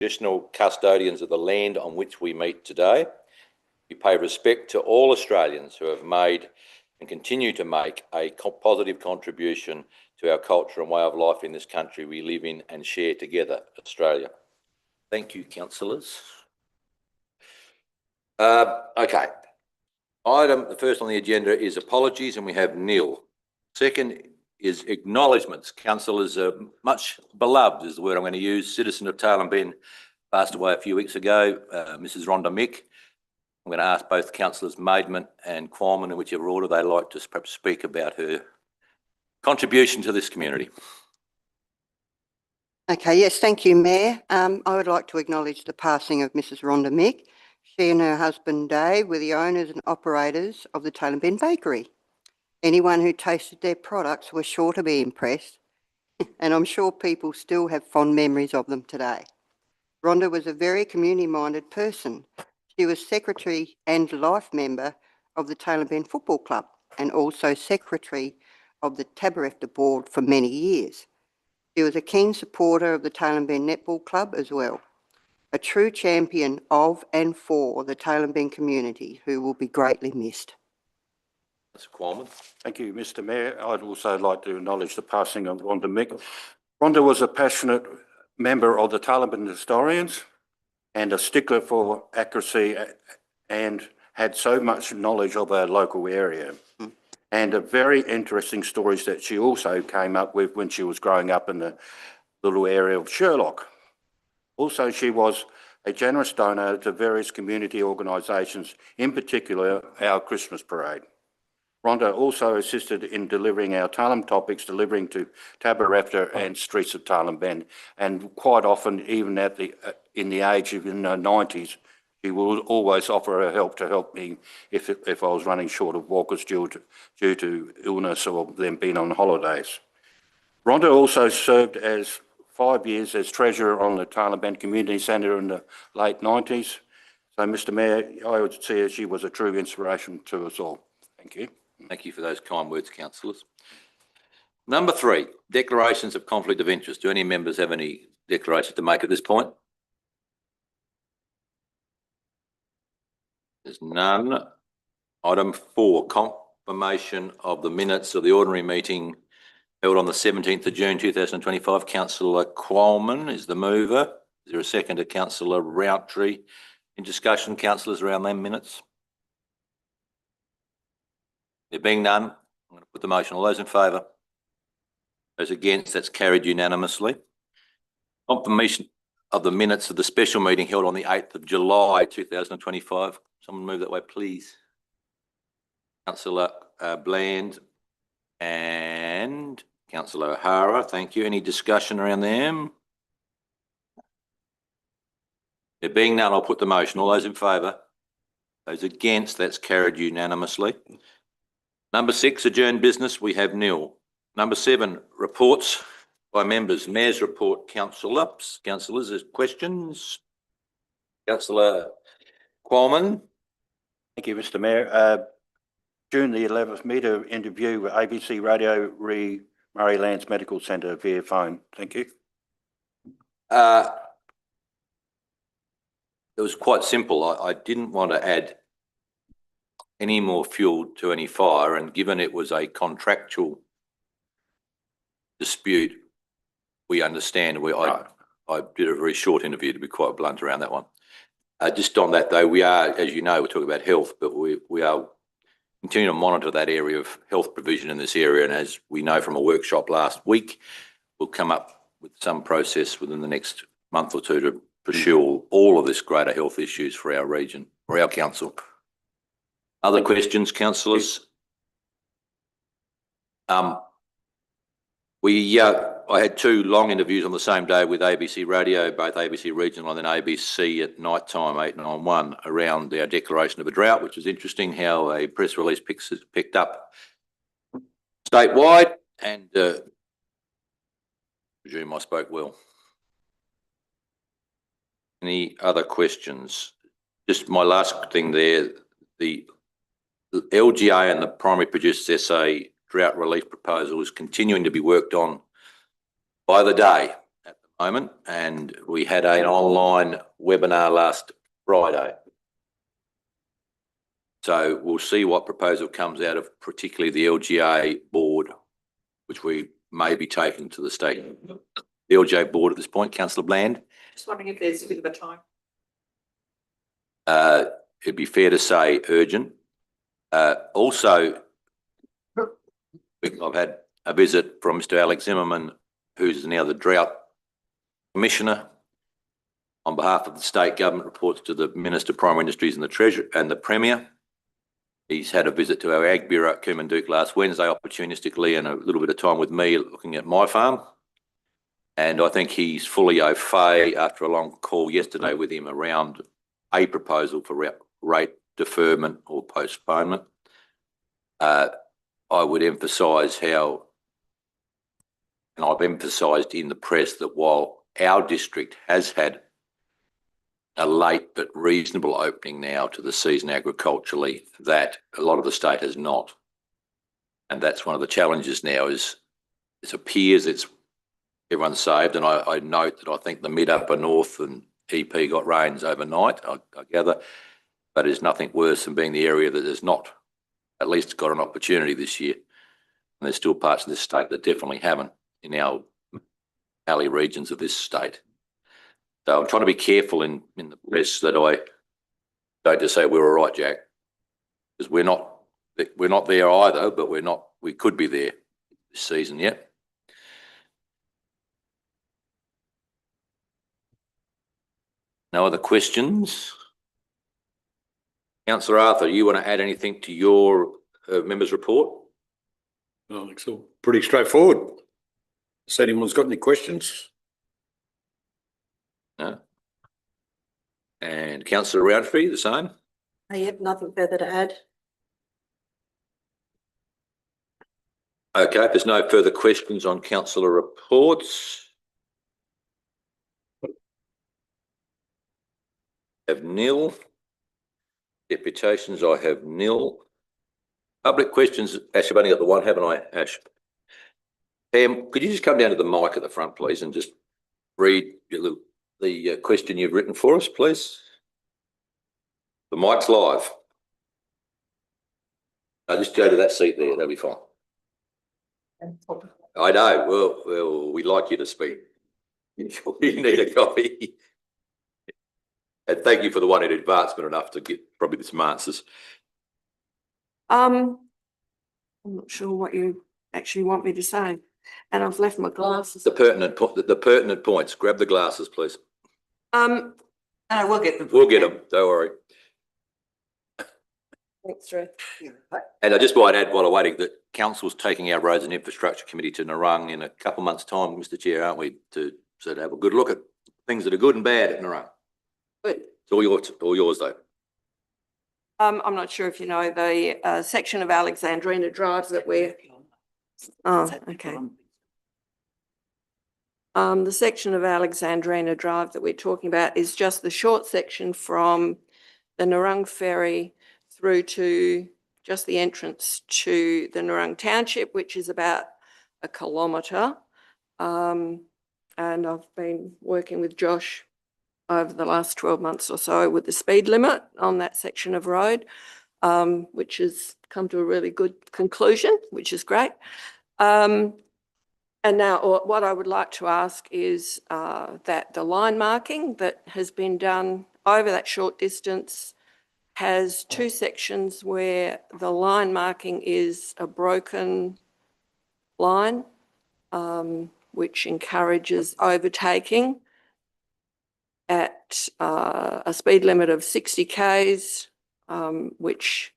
traditional custodians of the land on which we meet today. We pay respect to all Australians who have made and continue to make a positive contribution to our culture and way of life in this country we live in and share together, Australia. Thank you, councillors. Okay. The first on the agenda is apologies, and we have nil. Second is acknowledgements. Councillors, much beloved is the word I'm going to use. Citizen of Tailem Ben passed away a few weeks ago, Mrs. Rhonda Mick. I'm going to ask both councillors Maidment and Qualman, in whichever order they like, to perhaps speak about her contribution to this community. Okay, yes, thank you, Mayor. I would like to acknowledge the passing of Mrs. Rhonda Mick. She and her husband Dave were the owners and operators of the Tailem Ben Bakery. Anyone who tasted their products was sure to be impressed, and I'm sure people still have fond memories of them today. Rhonda was a very community-minded person. She was secretary and life member of the Tailem Ben Football Club and also secretary of the Taberefta board for many years. She was a keen supporter of the Tailem Ben Netball Club as well, a true champion of and for the Tailem Ben community who will be greatly missed. Mr. Qualman. Thank you, Mr. Mayor. I'd also like to acknowledge the passing of Rhonda Mick. Rhonda was a passionate member of the Tailem Ben Historians and a stickler for accuracy, and had so much knowledge of our local area. And a very interesting stories that she also came up with when she was growing up in the little area of Sherlock. Also, she was a generous donor to various community organisations, in particular our Christmas parade. Rhonda also assisted in delivering our Tailem topics, delivering to Taberefta and Streets of Tailem Ben, and quite often, even at in the age of in the 90s, she will always offer her help to help me if I was running short of walkers due to illness or them being on holidays. Rhonda also served as 5 years as treasurer on the Tailem Ben Community Centre in the late 90s. So, Mr. Mayor, I would say she was a true inspiration to us all. Thank you. Thank you for those kind words, councillors. Number 3, declarations of conflict of interest. Do any members have any declarations to make at this point? There's none. Item 4, confirmation of the minutes of the ordinary meeting held on the 17th of June 2025. Councillor Qualman is the mover. Is there a second to Councillor Rountree? In discussion, councillors, around them minutes? There being none, I'm going to put the motion. All those in favour? Those against? That's carried unanimously. Confirmation of the minutes of the special meeting held on the 8th of July 2025. Someone move that way, please. Councillor Bland and Councillor O'Hara, thank you. Any discussion around them? There being none, I'll put the motion. All those in favour? Those against? That's carried unanimously. Number 6, adjourned business, we have nil. Number 7, reports by members. Mayor's report, councillors. Councillors, questions? Councillor Qualman. Thank you, Mr. Mayor. June the 11th, media interview with ABC Radio re Murray Lands Medical Centre via phone. Thank you. It was quite simple. I didn't want to add any more fuel to any fire, and given it was a contractual dispute, we understand. I did a very short interview, to be quite blunt, around that one. Just on that though, we are, as you know, we're talking about health, but we are continuing to monitor that area of health provision in this area, and as we know from a workshop last week, we'll come up with some process within the next month or two to pursue all of this greater health issues for our region, or our council. Other questions, councillors? I had 2 long interviews on the same day with ABC Radio, both ABC Regional and then ABC at night time, 891, around our declaration of a drought, which was interesting how a press release picked up statewide, and I presume I spoke well. Any other questions? Just my last thing there, the LGA and the Primary Producers SA drought relief proposal is continuing to be worked on by the day at the moment, and we had an online webinar last Friday. So we'll see what proposal comes out of particularly the LGA board, which we may be taking to the state. The LGA board at this point, Councillor Bland. Just wondering if there's a bit of a time. It'd be fair to say urgent. Also, I've had a visit from Mr. Alex Zimmerman, who's now the Drought Commissioner. On behalf of the state government, reports to the Minister of Primary Industries and the Treasurer and the Premier. He's had a visit to our Ag Bureau at Coombe last Wednesday, opportunistically, and a little bit of time with me looking at my farm. And I think he's fully au fait after a long call yesterday with him around a proposal for rate deferment or postponement. I would emphasise how, and I've emphasised in the press, that while our district has had a late but reasonable opening now to the season agriculturally, that a lot of the state has not. And that's one of the challenges now is it appears everyone's saved. And I note that I think the mid-upper north and EP got rains overnight, I gather, but it's nothing worse than being the area that has not at least got an opportunity this year. And there's still parts of this state that definitely haven't in our valley regions of this state. So I'm trying to be careful in the press that I don't just say we're all right, Jack, because we're not there either, but we could be there this season yet. No other questions? Councillor Arthur, you want to add anything to your members' report? No, it's all pretty straightforward. Has anyone's got any questions? No. And Councillor Roundtree, the same? Yep, nothing further to add. Okay, if there's no further questions on councillor reports. Have nil. Deputations, I have nil. Public questions, Ash, I've only got the one, haven't I, Ash? Pam, could you just come down to the mic at the front, please, and just read the question you've written for us, please? The mic's live. I'll just go to that seat there, that'll be fine. I know, well, we'd like you to speak. You need a copy. And thank you for the one in advancement enough to get probably some answers. I'm not sure what you actually want me to say, and I've left my glasses. The pertinent points. Grab the glasses, please. No, we'll get them. We'll get them. Don't worry. Thanks, Ruth. And I just might add while I'm waiting that council's taking our Roads and Infrastructure Committee to Narang in a couple of months' time, Mr. Chair, aren't we? To sort of have a good look at things that are good and bad at Narang. Good. It's all yours though. I'm not sure if you know the section of Alexandrina Drive that we're. Oh, okay. The section of Alexandrina Drive that we're talking about is just the short section from the Narang Ferry through to just the entrance to the Narang Township, which is about 1 kilometre. And I've been working with Josh over the last 12 months or so with the speed limit on that section of road, which has come to a really good conclusion, which is great. And now what I would like to ask is that the line marking that has been done over that short distance has two sections where the line marking is a broken line, which encourages overtaking at a speed limit of 60 k's, which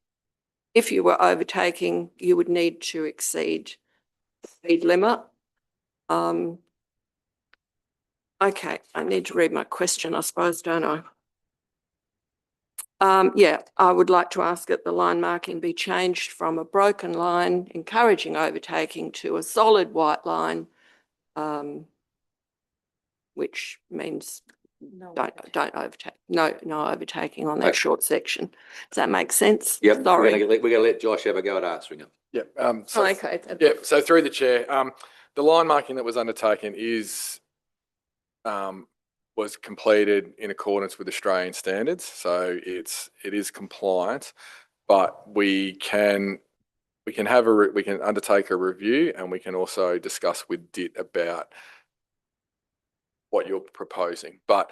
if you were overtaking, you would need to exceed the speed limit. Okay, I need to read my question, I suppose, don't I? Yeah, I would like to ask that the line marking be changed from a broken line encouraging overtaking to a solid white line, which means don't overtake. No overtaking on that Okay. short section. Does that make sense? Yep. Sorry. We're going to let Josh have a go at answering it. Yep. Oh, okay. Yeah. So through the chair, the line marking that was undertaken is was completed in accordance with Australian standards, so it is compliant. But we can undertake a review, and we can also discuss with DIT about what you're proposing. But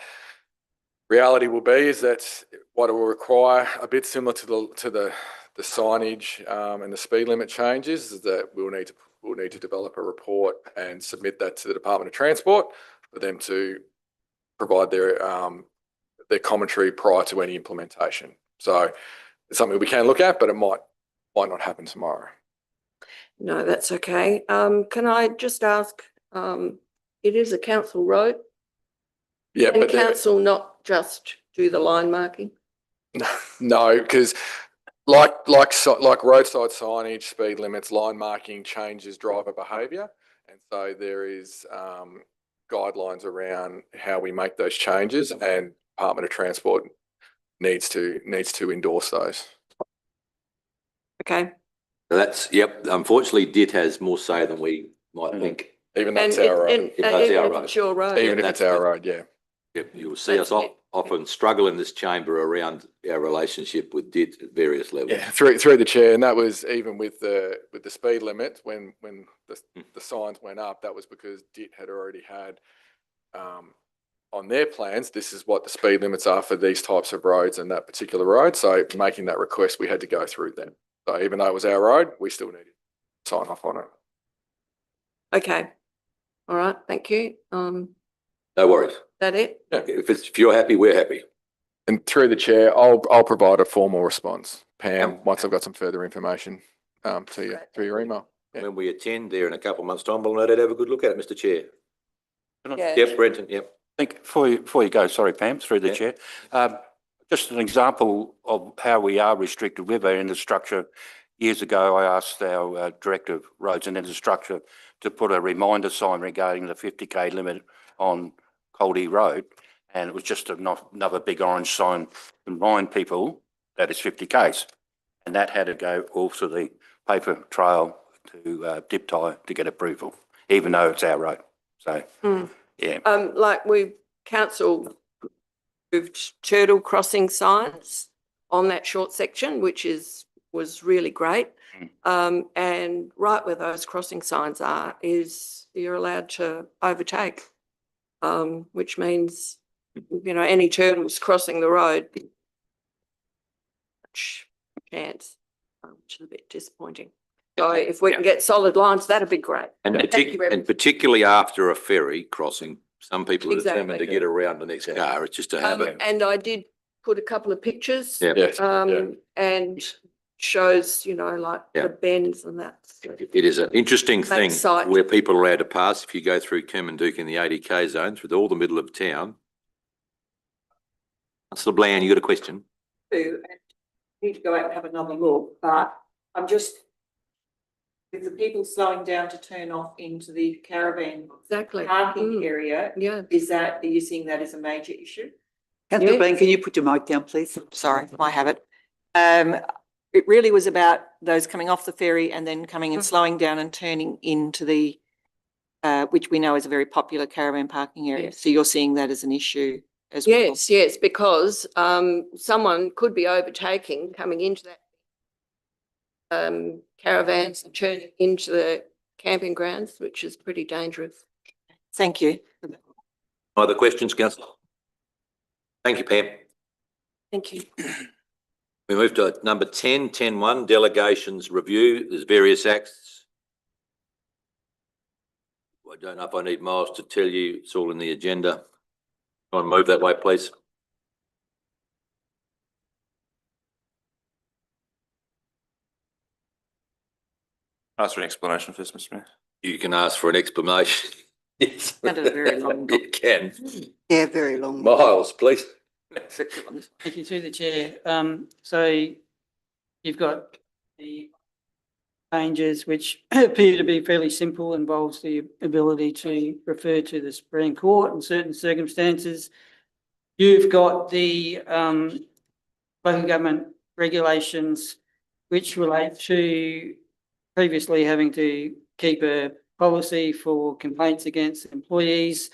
reality will be is that what it will require, a bit similar to the signage and the speed limit changes, is that we'll need to develop a report and submit that to the Department of Transport for them to provide their commentary prior to any implementation. So it's something we can look at, but it might not happen tomorrow. No, that's okay. Can I just ask, it is a council road? Yeah, Can but council not just do the line marking? no, because like roadside signage, speed limits, line marking changes driver behaviour, and so there is guidelines around how we make those changes, and Department of Transport needs to endorse those. Okay. So that's, yep, unfortunately DIT has more say than we might think. Even that's our road. Even Even if it's your road. Even if it's our road, yeah. Yep, you'll see us That's it. often struggle in this chamber around our relationship with DIT at various levels. Yeah, through the chair, and that was even with the speed limit when the signs went up. That was because DIT had already had on their plans, this is what the speed limits are for these types of roads and that particular road. So making that request, we had to go through them. So even though it was our road, we still needed to sign off on it. Okay. All right. Thank you. No worries. That it? If you're happy, we're happy. And through the chair, I'll provide a formal response, Pam, once I've got some further information to you through your email. Yeah. When we attend there in a couple of months' time, we'll no doubt have a good look at it, Mr. Chair. Yeah. Yep, Brenton, yep. I think before you go, sorry, Pam, through the chair, just an example of how we are restricted with our infrastructure. Years ago, I asked our Director of Roads and Infrastructure to put a reminder sign regarding the 50k limit on Coldie Road, and it was just another big orange sign to remind people that it's 50k's, and that had to go also the paper trail to DIPTI to get approval, even though it's our road. So. Yeah. Like council moved turtle crossing signs on that short section, which was really great. And right where those crossing signs are is you're allowed to overtake, which means, any turtles crossing the road, chance, which is a bit disappointing. So if we can get solid lines, that'd be great. And, particularly after a ferry crossing, some people are determined to get around the next car. It's just a habit. And I did put a couple of pictures. Yeah. And shows, like the bends and that. It is an interesting thing sight. where people are allowed to pass. If you go through Kermanduke in the 80k zone through all the middle of town. Councillor Bland, you got a question? I need to go out and have another look, but I'm just, with the people slowing down to turn off into the caravan parking area, are you seeing that as a major issue? Councillor Bland, can you put your mic down, please? Sorry, my habit. It really was about those coming off the ferry and then coming and slowing down and turning into the, which we know is a very popular caravan parking area. Yes. So you're seeing that as an issue as well? Yes, because someone could be overtaking coming into that caravans and turning into the camping grounds, which is pretty dangerous. Thank you. Other questions, Councillor? Thank you, Pam. Thank you. We move to number 10, 10.1, delegations review. There's various acts. I don't know if I need Miles to tell you, it's all in the agenda. Want to move that way, please? Ask for an explanation first, Mr. Mayor. You can ask for an explanation. Yes. Found it a very long You can. Yeah, very long. Miles, please. Thank you, through the chair. So you've got the changes which appear to be fairly simple, involves the ability to refer to the Supreme Court in certain circumstances. You've got the local government regulations which relate to previously having to keep a policy for complaints against employees.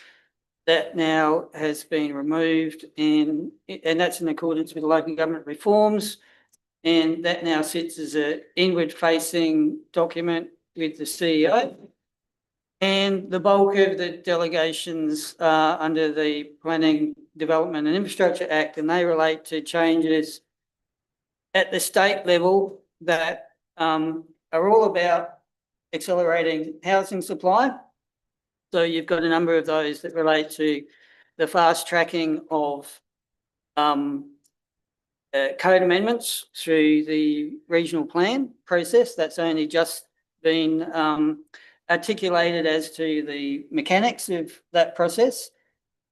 that now has been removed and that's in accordance with local government reforms. And that now sits as an inward-facing document with the CEO. And the bulk of the delegations are under the Planning, Development and Infrastructure Act, and they relate to changes at the state level that are all about accelerating housing supply. So you've got a number of those that relate to the fast tracking of code amendments through the regional plan process. That's only just been articulated as to the mechanics of that process,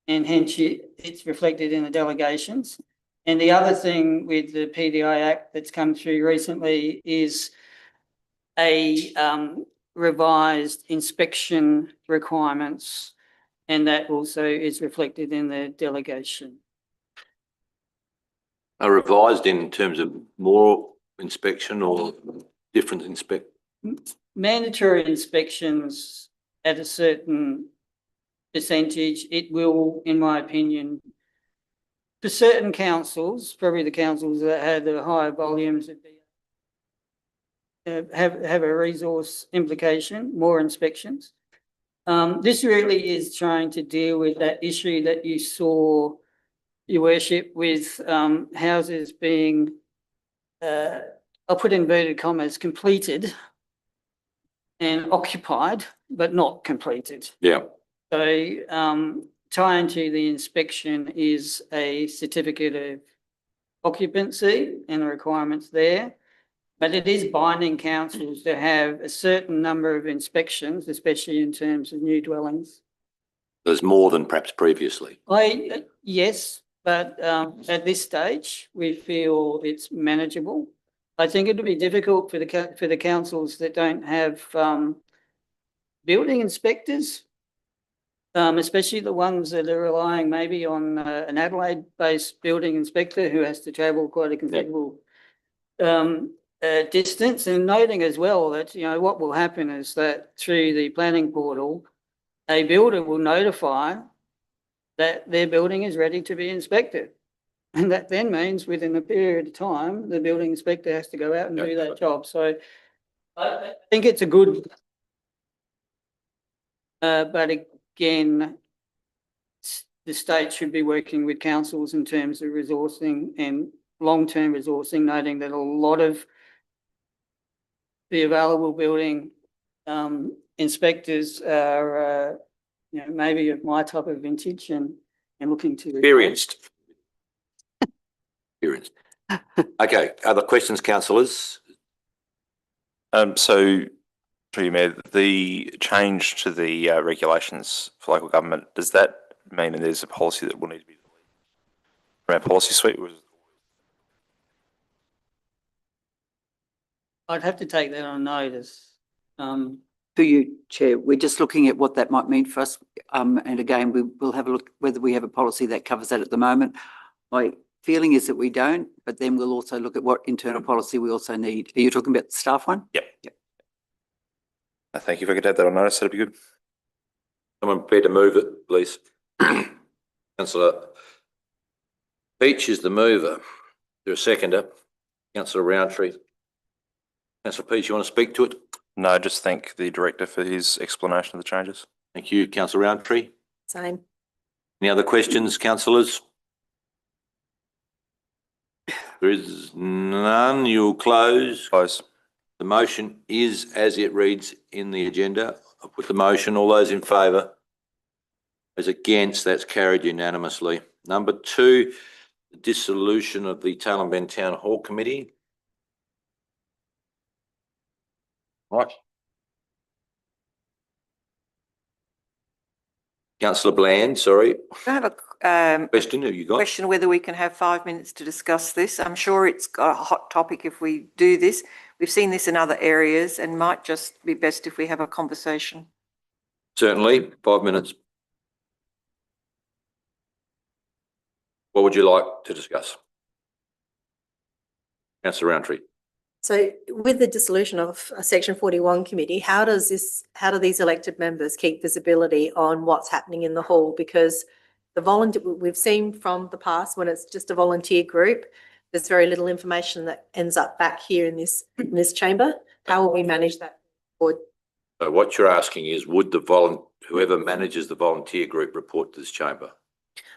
and hence it's reflected in the delegations. And the other thing with the PDI Act that's come through recently is a revised inspection requirements, and that also is reflected in the delegation. Are revised in terms of more inspection or different Mandatory inspections at a certain percentage, it will, in my opinion, for certain councils, probably the councils that had the higher volumes of have a resource implication, more inspections. This really is trying to deal with that issue that you saw, Your Worship, with houses being, I'll put inverted commas, completed and occupied, but not completed. Yeah. So tying to the inspection is a certificate of occupancy and the requirements there. But it is binding councils to have a certain number of inspections, especially in terms of new dwellings. There's more than perhaps previously. Yes, but at this stage, we feel it's manageable. I think it'll be difficult for the councils that don't have building inspectors, especially the ones that are relying maybe on an Adelaide-based building inspector who has to travel quite a considerable distance. And noting as well that, you know, what will happen is that through the planning portal, a builder will notify that their building is ready to be inspected. And that then means within a period of time, the building inspector has to go out and do that job. So I think it's a good, but again, the state should be working with councils in terms of resourcing and long-term resourcing, noting that a lot of the available building inspectors are, you know, maybe of my type of vintage and looking to Experienced. Okay, other questions, councillors? So, through you, Mayor, the change to the regulations for local government, does that mean that there's a policy that will need to be deleted from our policy suite? I'd have to take that on notice. To you, Chair, we're just looking at what that might mean for us. And again, we'll have a look whether we have a policy that covers that at the moment. My feeling is that we don't, but then we'll also look at what internal policy we also need. Are you talking about the staff one? Yep. Thank you. If I could add that on notice, that'd be good. Someone prepared to move it, please. Councillor Peach is the mover. There's a seconder. Councillor Roundtree. Councillor Peach, you want to speak to it? No, just thank the director for his explanation of the changes. Thank you, Councillor Roundtree. Same. Any other questions, councillors? There is none. You'll close. Close. The motion is as it reads in the agenda. I'll put the motion. All those in favour? Those against? That's carried unanimously. Number 2, the dissolution of the Tailem Bend Town Hall Committee. Right. Councillor Bland, sorry. I have a Question, have you got? question whether we can have 5 minutes to discuss this. I'm sure it's got a hot topic if we do this. We've seen this in other areas and might just be best if we have a conversation. Certainly, 5 minutes. What would you like to discuss? Councillor Roundtree. So with the dissolution of a Section 41 committee, how do these elected members keep visibility on what's happening in the hall? Because we've seen from the past when it's just a volunteer group, there's very little information that ends up back here in this chamber. How will we manage that forward? So what you're asking is, would whoever manages the volunteer group report to this chamber?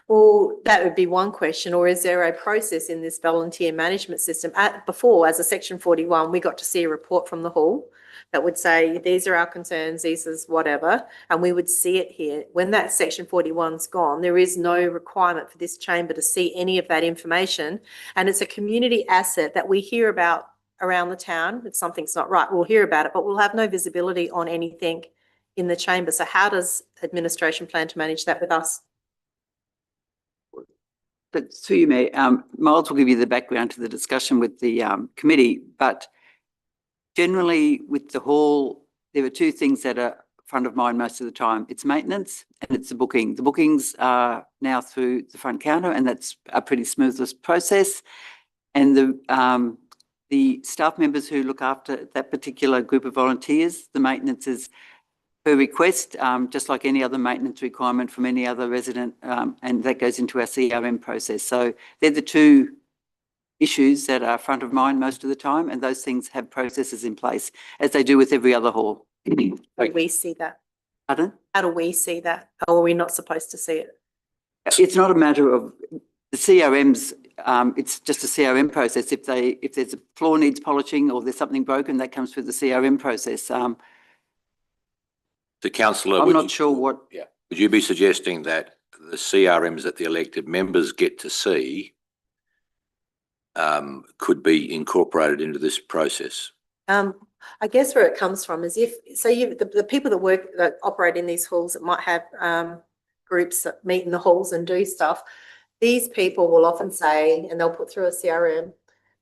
Well, that would be one question. Or is there a process in this volunteer management system? Before, as a Section 41, we got to see a report from the hall that would say, these are our concerns, these is whatever, and we would see it here. When that Section 41's gone, there is no requirement for this chamber to see any of that information. And it's a community asset that we hear about around the town. If something's not right, we'll hear about it, but we'll have no visibility on anything in the chamber. So how does administration plan to manage that with us? But through you, Mayor, Miles will give you the background to the discussion with the committee, but generally with the hall, there are two things that are front of mind most of the time. It's maintenance and it's the booking. The bookings are now through the front counter, and that's a pretty smooth process. And the staff members who look after that particular group of volunteers, the maintenance is per request, just like any other maintenance requirement from any other resident, and that goes into our CRM process. So they're the two issues that are front of mind most of the time, and those things have processes in place, as they do with every other hall. How do we see that? Pardon? How do we see that? Or are we not supposed to see it? It's not a matter of the CRMs. It's just a CRM process. If there's a floor needs polishing or there's something broken, that comes through the CRM process. The councillor, I'm not sure what. Yeah. Would you be suggesting that the CRMs that the elected members get to see could be incorporated into this process? I guess where it comes from is the people that operate in these halls that might have groups that meet in the halls and do stuff, these people will often say, and they'll put through a CRM.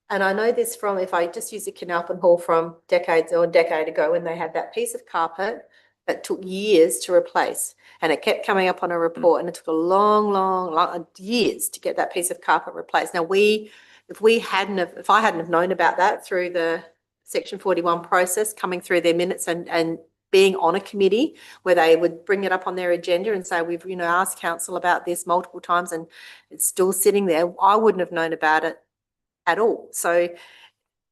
And I know this from, if I just use the Kinalpin Hall from a decade ago, when they had that piece of carpet that took years to replace, and it kept coming up on a report, and it took a long years to get that piece of carpet replaced. Now if I hadn't have known about that through the Section 41 process, coming through their minutes and being on a committee where they would bring it up on their agenda and say, we've asked council about this multiple times and it's still sitting there, I wouldn't have known about it at all. So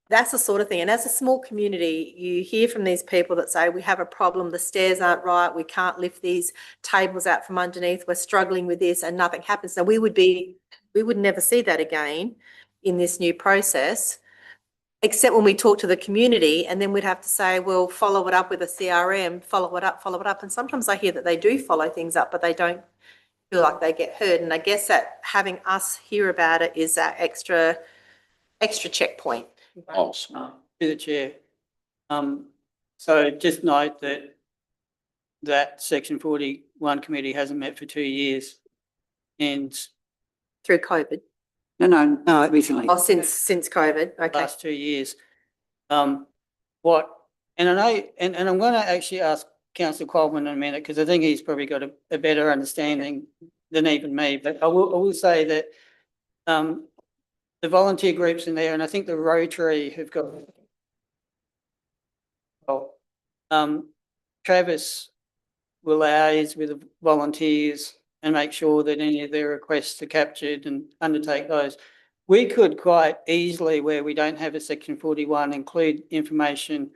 that's the sort of thing. And as a small community, you hear from these people that say, we have a problem, the stairs aren't right, we can't lift these tables out from underneath, we're struggling with this, and nothing happens. Now we would never see that again in this new process, except when we talk to the community, and then we'd have to say, well, follow it up with a CRM, follow it up. And sometimes I hear that they do follow things up, but they don't feel like they get heard. And I guess that having us hear about it is that extra checkpoint. To the chair. So just note that Section 41 committee hasn't met for 2 years, and Through COVID. No, recently. Oh, since COVID. Okay. last 2 years. And I know, and I'm going to actually ask Councillor Coleman in a minute, because I think he's probably got a better understanding than even me. But I will say that the volunteer groups in there, and I think the Rotary have got. Travis will liaise with the volunteers and make sure that any of their requests are captured and undertake those. We could quite easily, where we don't have a Section 41, include information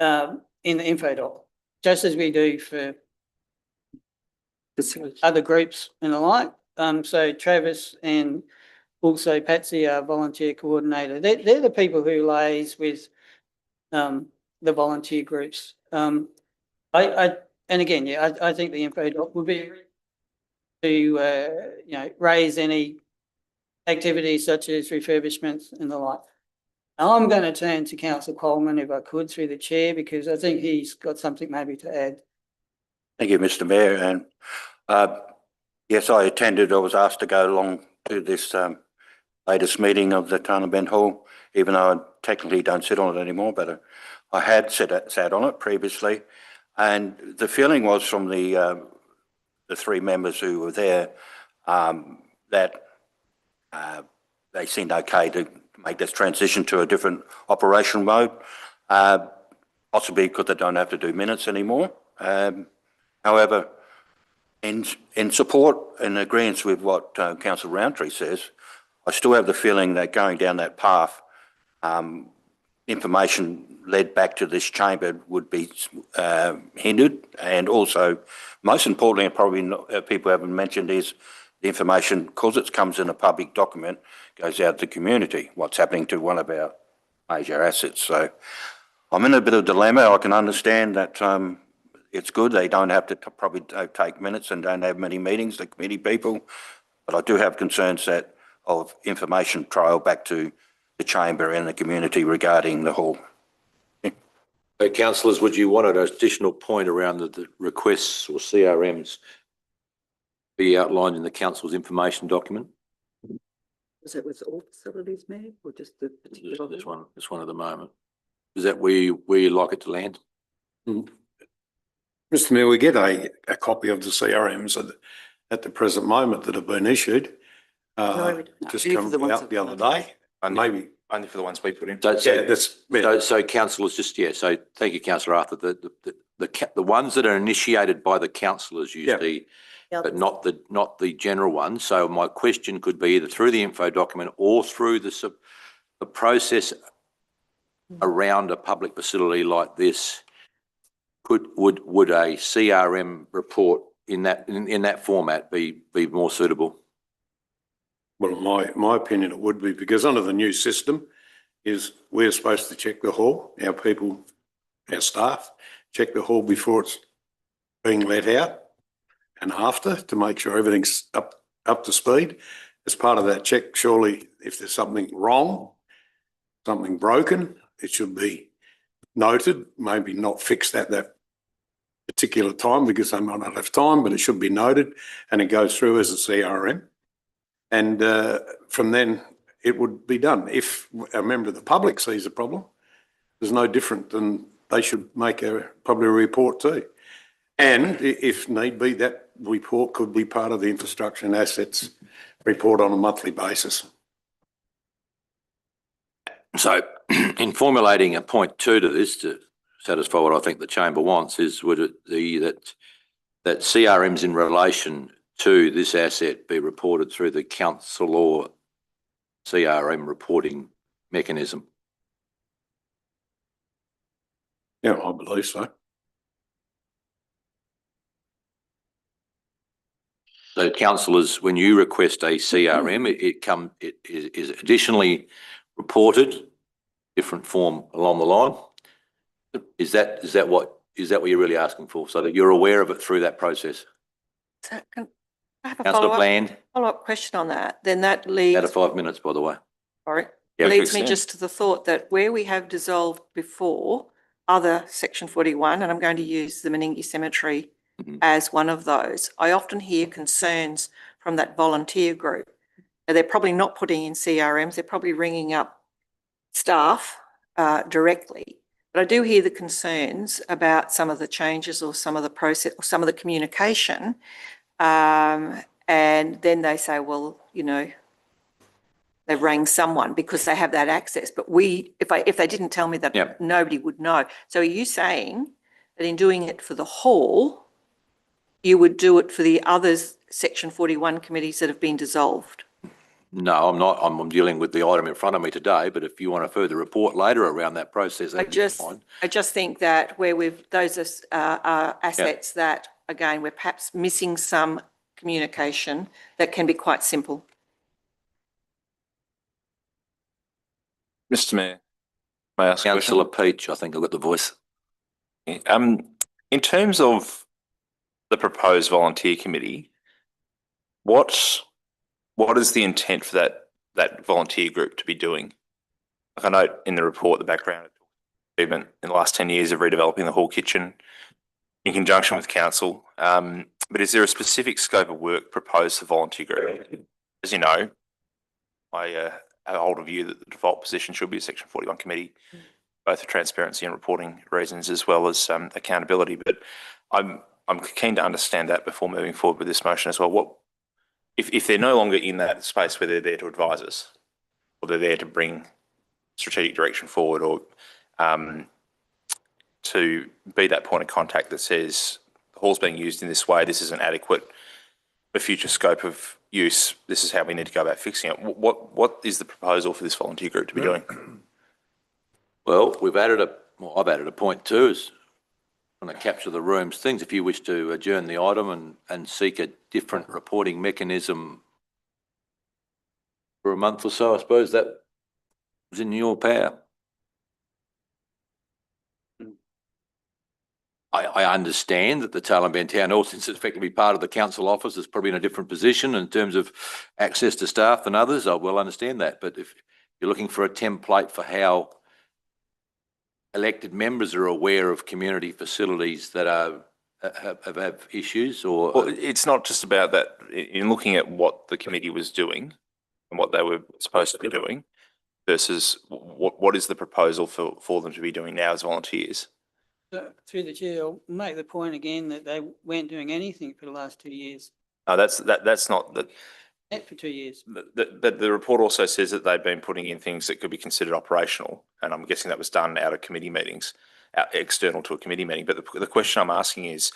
in the info doc, just as we do for other groups and the like. So Travis and also Patsy, our volunteer coordinator, they're the people who liaise with the volunteer groups. And again, yeah, I think the info doc would be to raise any activities such as refurbishments and the like. I'm going to turn to Councillor Coleman, if I could, through the chair, because I think he's got something maybe to add. Thank you, Mr. Mayor. And yes, I was asked to go along to this latest meeting of the Tarnabend Hall, even though I technically don't sit on it anymore, but I had sat on it previously. And the feeling was from the three members who were there that they seemed okay to make this transition to a different operation mode, possibly because they don't have to do minutes anymore. However, in support and agreement with what Councillor Roundtree says, I still have the feeling that going down that path, information led back to this chamber would be hindered, and also, most importantly, and probably not, people haven't mentioned, is the information, because it comes in a public document, goes out to the community, what's happening to one of our major assets. So I'm in a bit of a dilemma. I can understand that it's good they don't have to probably take minutes and don't have many meetings, the committee people, but I do have concerns that of information trail back to the chamber and the community regarding the hall. So councillors, would you want an additional point around the requests or CRMs be outlined in the council's information document? Was it with all facilities, Mayor, or just the particular? This one at the moment. Is that where you'd like it to land? Mr Mayor, we get a copy of the CRMs at the present moment that have been issued. No, we don't. Just Only for come the ones out that the have other gone. day, Only, maybe. for the ones we put in. So councillors, so thank you, councillor Arthur. The ones that are initiated by the councillors usually, but not the general ones. So my question could be either through the info document or through the process around a public facility like this. Would a CRM report in that format be more suitable? Well, my opinion, it would be, because under the new system is we're supposed to check the hall, our people, our staff, check the hall before it's being let out and after, to make sure everything's up to speed. As part of that check, surely if there's something wrong, something broken, it should be noted, maybe not fixed at that particular time because they might not have time, but it should be noted and it goes through as a CRM. And from then it would be done. If a member of the public sees a problem, there's no different than they should make probably a report too. And if need be, that report could be part of the infrastructure and assets report on a monthly basis. So in formulating a point 2 to this, to satisfy what I think the chamber wants, is would it be that CRMs in relation to this asset be reported through the council or CRM reporting mechanism? Yeah, I believe so. So councillors, when you request a CRM, it is additionally reported, different form along the line. Is that what you're really asking for, so that you're aware of it through that process? So can I have a Councillor Bland, follow-up question on that? Then that leads. out of 5 minutes, by the way. Sorry. Yeah, Leads please, me just to the thought that where we have dissolved before other Section 41, and I'm going to use the Meningie Cemetery as one of those, I often hear concerns from that volunteer group. Now, they're probably not putting in CRMs, they're probably ringing up staff directly. But I do hear the concerns about some of the changes or some of the process or some of the communication. And then they say, well, you know, they rang someone because they have that access. But if they didn't tell me that, nobody would know. So are you saying that in doing it for the hall, you would do it for the others Section 41 committees that have been dissolved? No, I'm not. I'm dealing with the item in front of me today, but if you want a further report later around that process, that's fine. I just think that where those are assets that, again, we're perhaps missing some communication that can be quite simple. Mr Mayor, may I ask a question? Councillor Peach, I think I've got the voice. In terms of the proposed volunteer committee, what is the intent for that volunteer group to be doing? Like I note in the report, the background achievement in the last 10 years of redeveloping the hall kitchen in conjunction with council. But is there a specific scope of work proposed for volunteer group? As you know, I hold a view that the default position should be a Section 41 committee, both for transparency and reporting reasons as well as accountability. But I'm keen to understand that before moving forward with this motion as well. If they're no longer in that space where they're there to advise us, or they're there to bring strategic direction forward, or to be that point of contact that says the hall's being used in this way, this isn't adequate for future scope of use, this is how we need to go about fixing it. What is the proposal for this volunteer group to be doing? Well, I've added a point too, is trying to capture the room's things. If you wish to adjourn the item and seek a different reporting mechanism for a month or so, I suppose that was in your power. I understand that the Tailem Town Hall, since it's effectively part of the council office, is probably in a different position in terms of access to staff than others. I well understand that. But if you're looking for a template for how elected members are aware of community facilities that have issues, or Well, it's not just about that. In looking at what the committee was doing and what they were supposed to be doing versus what is the proposal for them to be doing now as volunteers? Through the chair, I'll make the point again that they weren't doing anything for the last 2 years, No, that's not the. not for 2 years. But the report also says that they've been putting in things that could be considered operational, and I'm guessing that was done out of committee meetings, external to a committee meeting. But the question I'm asking is,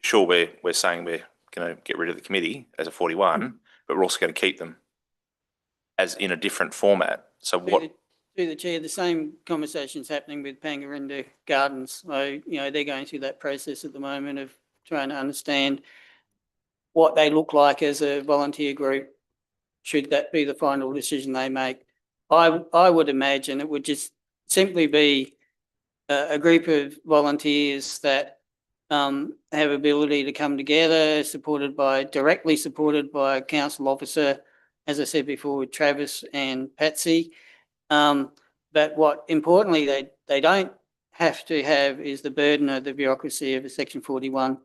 sure, we're saying we're going to get rid of the committee as a 41, but we're also going to keep them as in a different format. So what? Through the chair, the same conversation's happening with Pangarinda Gardens. So, they're going through that process at the moment of trying to understand what they look like as a volunteer group, should that be the final decision they make. I would imagine it would just simply be a group of volunteers that have ability to come together, directly supported by a council officer, as I said before, with Travis and Patsy. But what importantly they don't have to have is the burden of the bureaucracy of a Section 41.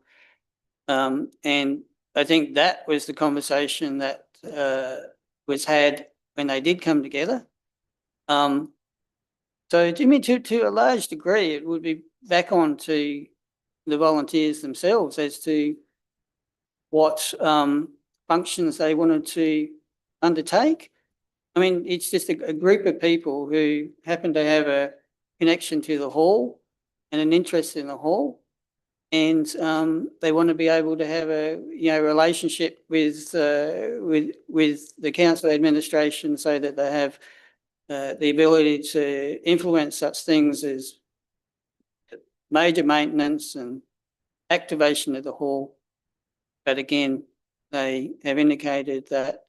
And I think that was the conversation that was had when they did come together. So to a large degree, it would be back on to the volunteers themselves as to what functions they wanted to undertake. I mean, it's just a group of people who happen to have a connection to the hall and an interest in the hall. And they want to be able to have a relationship with the council administration, so that they have the ability to influence such things as major maintenance and activation of the hall. But again, they have indicated that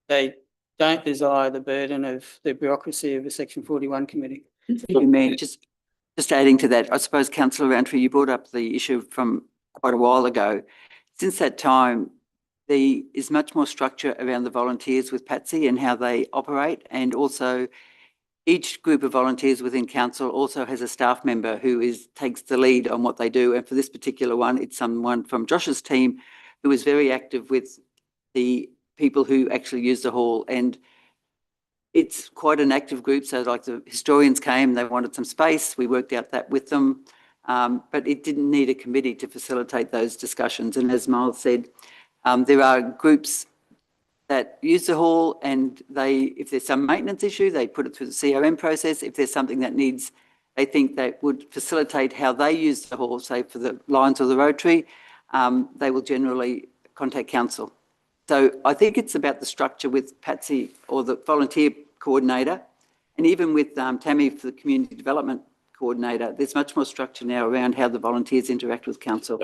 they don't desire the burden of the bureaucracy of a Section 41 committee. Just adding to that, I suppose, Councillor Roundtree, you brought up the issue from quite a while ago. Since that time, there is much more structure around the volunteers with Patsy and how they operate, and also each group of volunteers within council also has a staff member who takes the lead on what they do. And for this particular one, it's someone from Josh's team who is very active with the people who actually use the hall. And it's quite an active group. So like the historians came, they wanted some space. We worked out that with them. But it didn't need a committee to facilitate those discussions. And as Miles said, there are groups that use the hall, and if there's some maintenance issue, they put it through the CRM process. If there's something that they think that would facilitate how they use the hall, say for the Lions or the Rotary, they will generally contact council. So I think it's about the structure with Patsy or the volunteer coordinator, and even with Tammy for the community development coordinator. There's much more structure now around how the volunteers interact with council.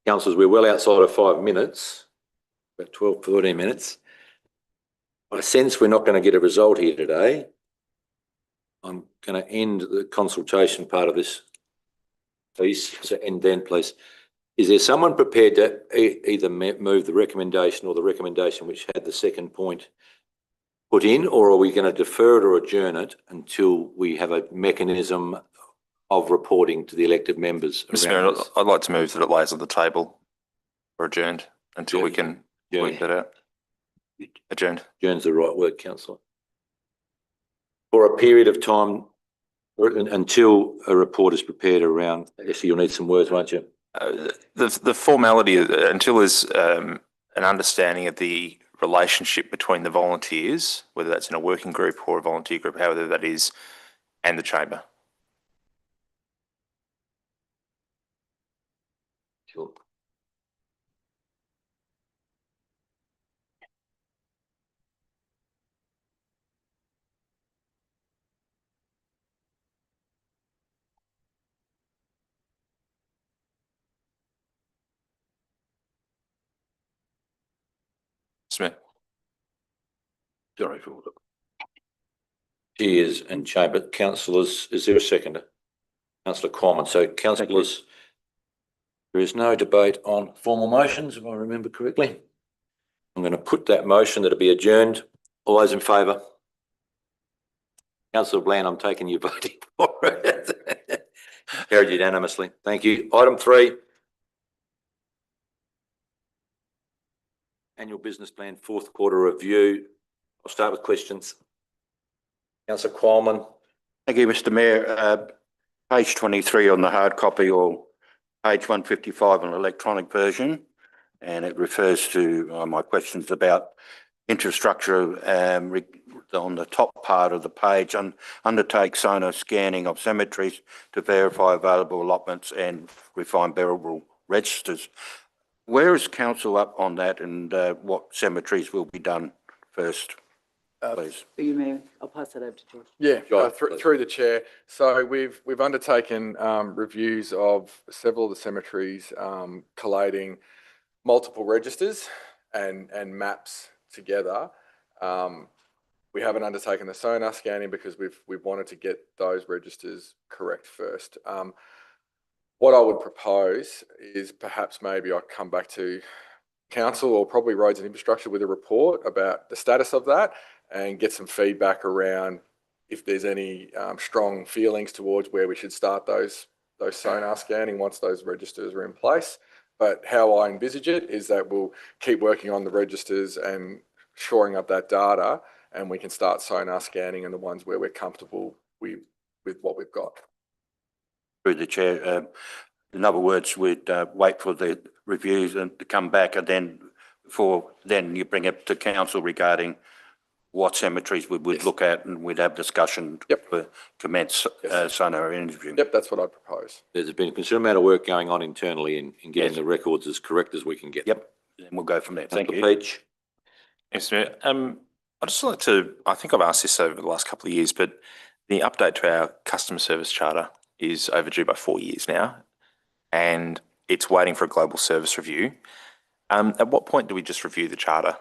Councillors, we're well outside of 5 minutes, about 12, 13 minutes. I sense we're not going to get a result here today. I'm going to end the consultation part of this piece. So end then, please. Is there someone prepared to either move the recommendation or the recommendation which had the second point put in, or are we going to defer it or adjourn it until we have a mechanism of reporting to the elected members? Mr. Mayor, I'd like to move that it lays on the table or adjourned until we can work that out. Adjourned. Adjourn's the right word, councillor. For a period of time until a report is prepared around, actually you'll need some words, won't you? The formality, until there's an understanding of the relationship between the volunteers, whether that's in a working group or a volunteer group, however that is, and the chamber. Sure. Smith. Sorry for all the chairs and chamber councillors. Is there a seconder? Councillor Corman. So councillors, there is no debate on formal motions, if I remember correctly. I'm going to put that motion that it be adjourned. All those in favour? Councillor Bland, I'm taking you voting for it. Carried unanimously. Thank you. Item 3. Annual business plan, fourth quarter review. I'll start with questions. Councillor Qualman. Thank you, Mr Mayor. Page 23 on the hard copy or page 155 on the electronic version. And it refers to my questions about infrastructure on the top part of the page. Undertake sonar scanning of cemeteries to verify available allotments and refine burial registers. Where is council up on that, and what cemeteries will be done first, please? Through you, Mayor. I'll pass that over to George. Yeah, Sure. through the chair. So we've undertaken reviews of several of the cemeteries, collating multiple registers and maps together. We haven't undertaken the sonar scanning because we've wanted to get those registers correct first. What I would propose is perhaps maybe I'll come back to council or probably roads and infrastructure with a report about the status of that and get some feedback around if there's any strong feelings towards where we should start those sonar scanning once those registers are in place. But how I envisage it is that we'll keep working on the registers and shoring up that data, and we can start sonar scanning and the ones where we're comfortable with what we've got. Through the chair, in other words, we'd wait for the reviews and to come back, and then you bring it to council regarding what cemeteries we would look at, and we'd have discussion to commence sonar interviewing. Yep, that's what I propose. There's been a considerable amount of work going on internally in getting the records as correct as we can get. Yep, and we'll go from there. Thank you. Peach. Yes, Mayor. I'd just like to, I think I've asked this over the last couple of years, but the update to our customer service charter is overdue by 4 years now, and it's waiting for a global service review. At what point do we just review the charter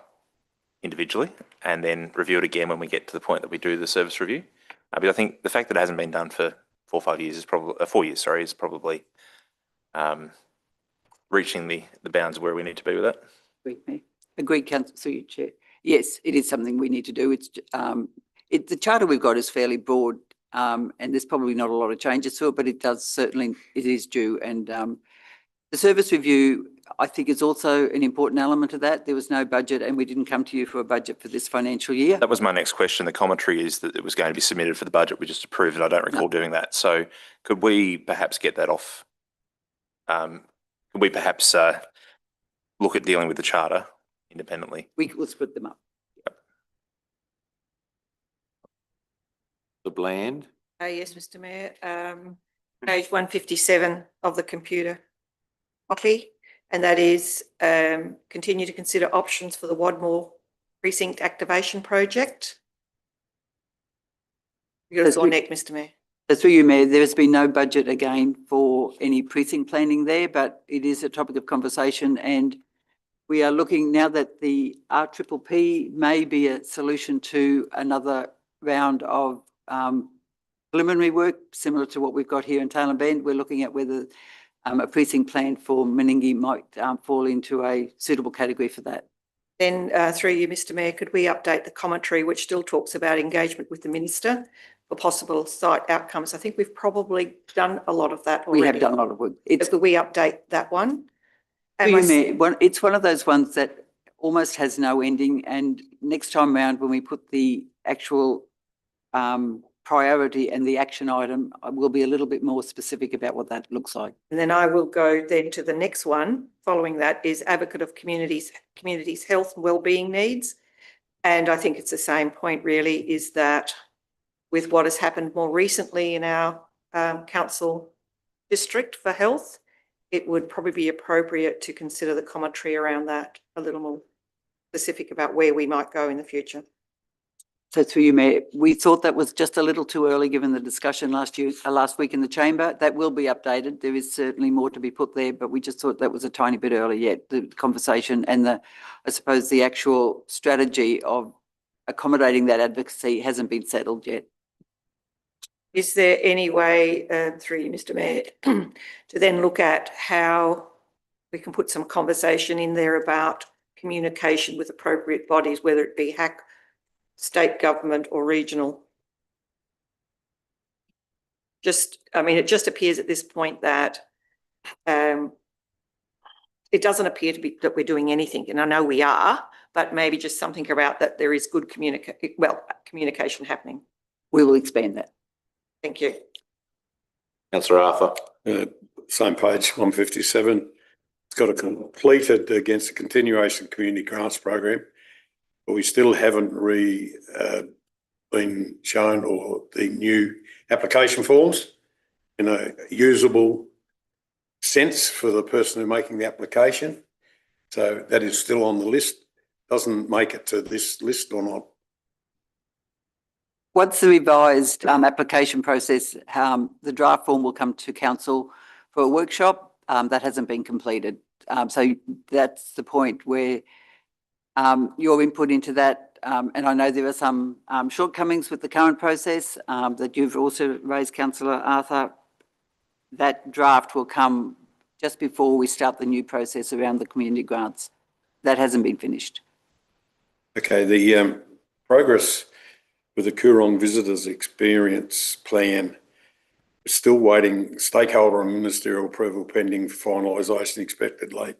individually and then review it again when we get to the point that we do the service review? But I think the fact that it hasn't been done for 4 or 5 years is probably 4 years, sorry, is probably reaching the bounds where we need to be with it. Agreed, Mayor. Agreed, Councillor, through you, Chair. Yes, it is something we need to do. It's the charter we've got is fairly broad, and there's probably not a lot of changes to it, but it is due. And the service review, I think, is also an important element of that. There was no budget, and we didn't come to you for a budget for this financial year. That was my next question. The commentary is that it was going to be submitted for the budget. We just approved it. I don't recall doing that. So could we perhaps get that off? Could we perhaps look at dealing with the charter independently? We will split them up. The Bland. Yes, Mr Mayor. Page 157 of the computer copy, and that is continue to consider options for the Wadmore Precinct Activation Project. You're your neck, Mr Mayor. Through you, Mayor, there has been no budget again for any precinct planning there, but it is a topic of conversation, and we are looking now that the RPPP may be a solution to another round of preliminary work similar to what we've got here in Tailem Bend. We're looking at whether a precinct plan for Meningie might fall into a suitable category for that. Then through you, Mr Mayor, could we update the commentary which still talks about engagement with the Minister for possible site outcomes? I think we've probably done a lot of that already. We have done a lot of work. Could we update that one? It's one of those ones that almost has no ending, and next time round when we put the actual priority and the action item, I will be a little bit more specific about what that looks like. And then I will go then to the next one. Following that is advocate of communities' health and wellbeing needs. And I think it's the same point really, is that with what has happened more recently in our council district for health, it would probably be appropriate to consider the commentary around that a little more specific about where we might go in the future. So through you, Mayor, we thought that was just a little too early given the discussion last week in the chamber. That will be updated. There is certainly more to be put there, but we just thought that was a tiny bit early yet. The conversation and I suppose the actual strategy of accommodating that advocacy hasn't been settled yet. Is there any way, through you, Mr. Mayor, to then look at how we can put some conversation in there about communication with appropriate bodies, whether it be HAC, state government or regional? It just appears at this point that it doesn't appear to be that we're doing anything, and I know we are, but maybe just something about that there is good communication happening. We will expand that. Thank you. Councillor Arthur. Same page, 157. It's got a completed against the continuation community grants program, but we still haven't been shown or the new application forms in a usable sense for the person who's making the application. So that is still on the list. Doesn't make it to this list or not. Once the revised application process, the draft form will come to council for a workshop. That hasn't been completed. So that's the point where your input into that, and I know there are some shortcomings with the current process that you've also raised, Councillor Arthur. That draft will come just before we start the new process around the community grants. That hasn't been finished. Okay, the progress with the Coorong Visitors Experience Plan, still waiting stakeholder and ministerial approval pending finalisation, expected late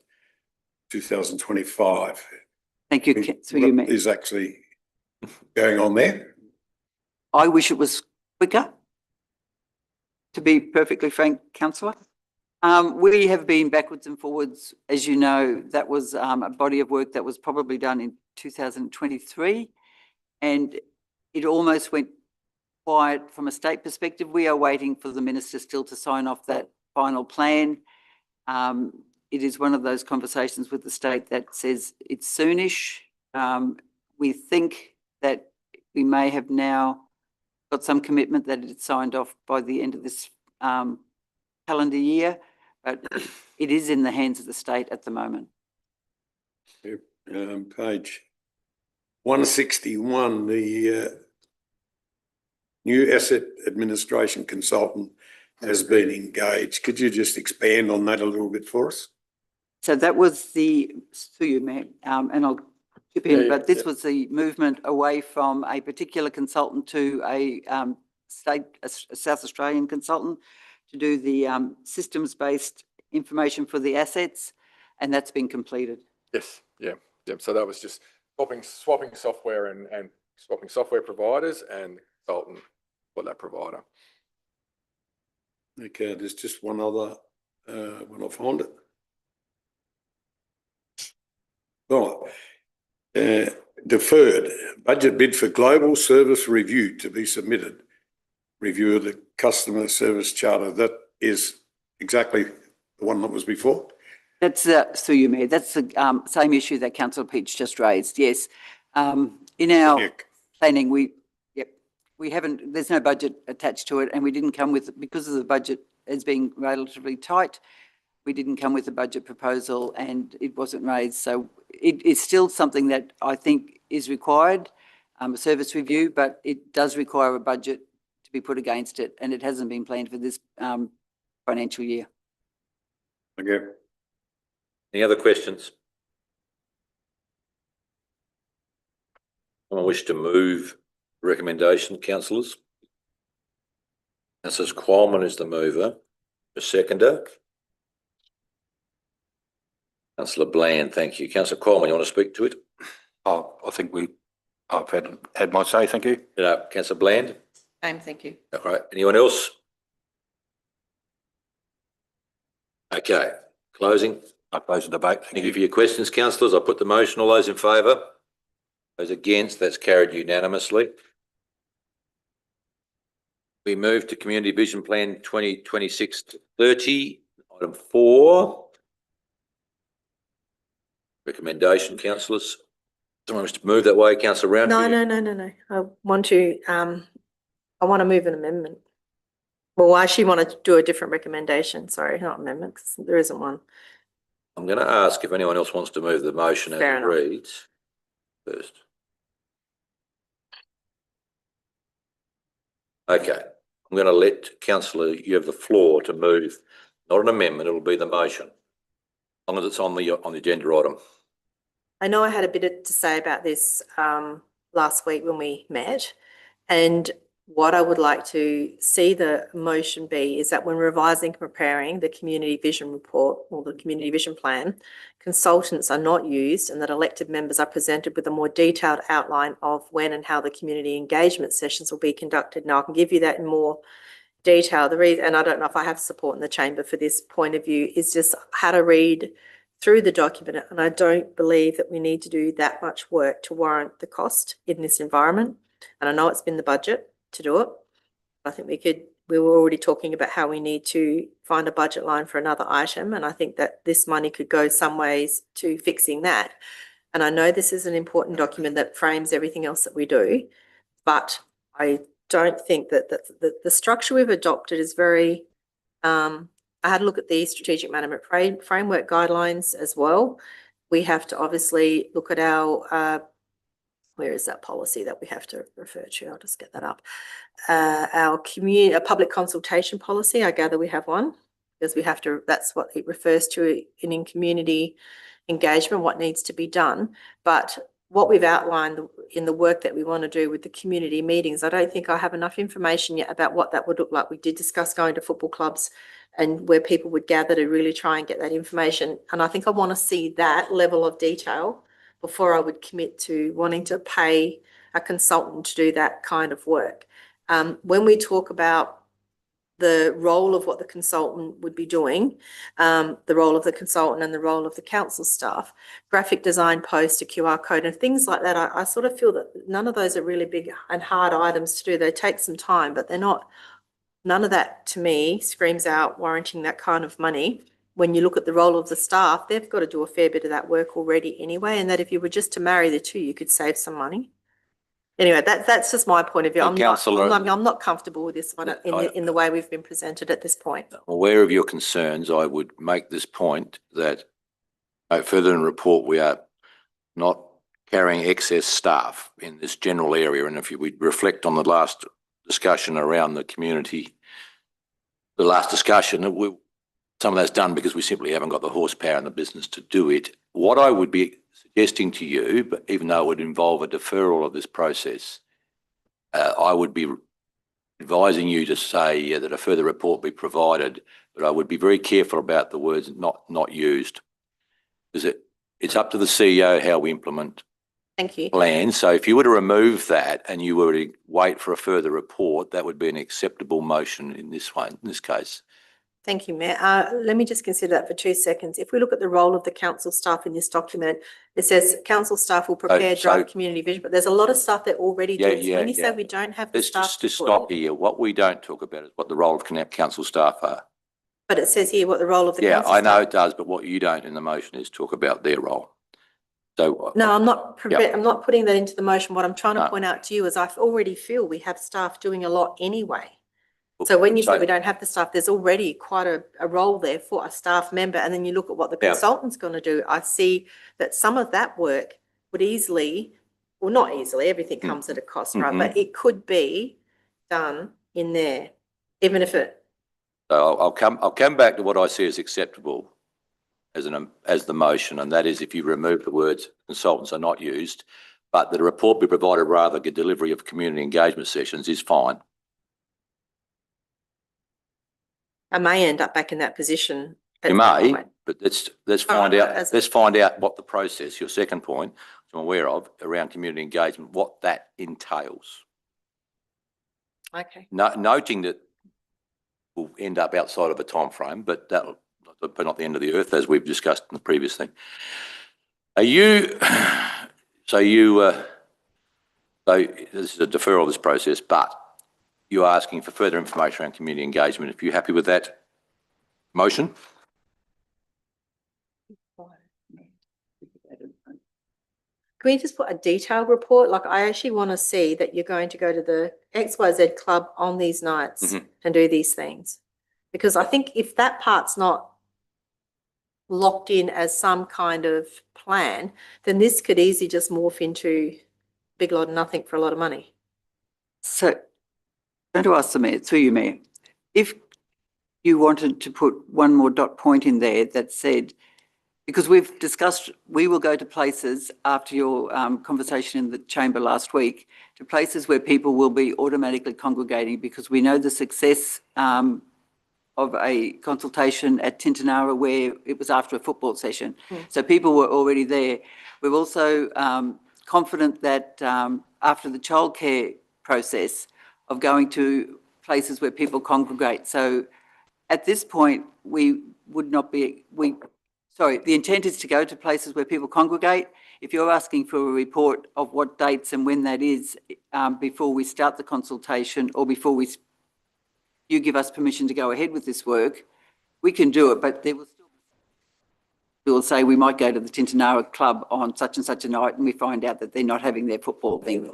2025. Thank you. Through you, Mayor. What is actually going on there? I wish it was quicker, to be perfectly frank, Councillor. We have been backwards and forwards. As you know, that was a body of work that was probably done in 2023, and it almost went quiet from a state perspective. We are waiting for the minister still to sign off that final plan. It is one of those conversations with the state that says it's soonish. We think that we may have now got some commitment that it's signed off by the end of this calendar year, but it is in the hands of the state at the moment. Page 161, the new asset administration consultant has been engaged. Could you just expand on that a little bit for us? So that was through you, Mayor, and I'll chip in, but this was the movement away from a particular consultant to a South Australian consultant to do the systems-based information for the assets, and that's been completed. Yes, yeah. So that was just swapping software and swapping software providers and consultant for that provider. Okay, there's just one other when I find it. Right. Deferred budget bid for global service review to be submitted. Review of the customer service charter. That is exactly the one that was before. That's through you, Mayor. That's the same issue that Councillor Peach just raised. Yes, in our planning, we haven't. There's no budget attached to it, and we didn't come with, because of the budget as being relatively tight. We didn't come with a budget proposal, and it wasn't raised. So it is still something that I think is required, a service review, but it does require a budget to be put against it, and it hasn't been planned for this financial year. Okay. Any other questions? I wish to move recommendation, councillors. Councillor Qualman is the mover. The seconder. Councillor Bland, thank you. Councillor Qualman, you want to speak to it? Oh, I think I've had my say, thank you. Councillor Bland? Thank you. All right, anyone else? Okay, closing. I close the debate. Thank you for your questions, councillors. I put the motion. All those in favour? Those against? That's carried unanimously. We move to Community Vision Plan 2026-30, item 4. Recommendation, councillors. Someone wish to move that way, councillor Round? No. I want to move an amendment. Well, I actually want to do a different recommendation. Sorry, not amendment, because there isn't one. I'm going to ask if anyone else wants to move the motion as Fair it enough. reads first. Okay, I'm going to let councillor, you have the floor to move, not an amendment, it'll be the motion, as long as it's on the agenda item. I know I had a bit to say about this last week when we met, and what I would like to see the motion be is that when revising and preparing the community vision report or the community vision plan, consultants are not used and that elected members are presented with a more detailed outline of when and how the community engagement sessions will be conducted. Now, I can give you that in more detail. The reason, and I don't know if I have support in the chamber for this point of view, is just how to read through the document. And I don't believe that we need to do that much work to warrant the cost in this environment. And I know it's been the budget to do it. I think we were already talking about how we need to find a budget line for another item. And I think that this money could go some ways to fixing that. And I know this is an important document that frames everything else that we do, but I don't think that the structure we've adopted is very, I had a look at the strategic management framework guidelines as well. We have to obviously look at our, where is that policy that we have to refer to? I'll just get that up. Our public consultation policy, I gather we have one, because we have to, that's what it refers to in community engagement, what needs to be done. But what we've outlined in the work that we want to do with the community meetings, I don't think I have enough information yet about what that would look like. We did discuss going to football clubs and where people would gather to really try and get that information. And I think I want to see that level of detail before I would commit to wanting to pay a consultant to do that kind of work. When we talk about the role of what the consultant would be doing, the role of the consultant and the role of the council staff, graphic design, post, a QR code and things like that, I sort of feel that none of those are really big and hard items to do. They take some time, but they're not, none of that to me screams out warranting that kind of money. When you look at the role of the staff, they've got to do a fair bit of that work already anyway, and that if you were just to marry the two, you could save some money. Anyway, that's just my point of view. I'm not comfortable with this one in the way we've been presented at this point. Aware of your concerns, I would make this point that further in the report, we are not carrying excess staff in this general area. And if we reflect on the last discussion around the community, the last discussion, some of that's done because we simply haven't got the horsepower in the business to do it. What I would be suggesting to you, but even though it would involve a deferral of this process, I would be advising you to say that a further report be provided, but I would be very careful about the words not used, because it's up to the CEO how we implement Thank you. plans. So if you were to remove that and you were to wait for a further report, that would be an acceptable motion in this one, in this case. Thank you, Mayor. Let me just consider that for 2 seconds. If we look at the role of the council staff in this document, it says council staff will prepare draft community vision, but there's a lot of stuff they're already doing. So when you say we don't have the staff Let's just stop here. What we don't talk about is what the role of council staff are. But it says here what the role of the council I know staff. it does, but what you don't in the motion is talk about their role. So No, I'm not putting that into the motion. What I'm trying to point out to you is I already feel we have staff doing a lot anyway. So when you say we don't have the staff, there's already quite a role there for a staff member. And then you look at what the consultant's going to do. I see that some of that work would easily, well, not easily, everything comes at a cost, right? But it could be done in there, even if it. So I'll come back to what I see as acceptable as the motion, and that is if you remove the words consultants are not used, but the report be provided rather than delivery of community engagement sessions is fine. I may end up back in that position. You may, but let's find out. Let's find out what the process. Your second point, which I'm aware of, around community engagement, what that entails. Okay. Noting that we'll end up outside of a time frame, but not the end of the earth, as we've discussed in the previous thing. Are you, so this is a deferral of this process, but you're asking for further information around community engagement. If you're happy with that motion? Can we just put a detailed report? Like, I actually want to see that you're going to go to the XYZ club on these nights and do these things. Because I think if that part's not locked in as some kind of plan, then this could easily just morph into a big lot of nothing for a lot of money. So, I'm going to ask the Mayor, through you, Mayor, if you wanted to put one more dot point in there that said, because we've discussed, we will go to places after your conversation in the chamber last week, to places where people will be automatically congregating, because we know the success of a consultation at Tintinara where it was after a football session. So people were already there. We're also confident that after the childcare process of going to places where people congregate. So at this point, we would not be, the intent is to go to places where people congregate. If you're asking for a report of what dates and when that is before we start the consultation or before you give us permission to go ahead with this work, we can do it, but there will still be, we'll say we might go to the Tintinara club on such and such a night and we find out that they're not having their football thing.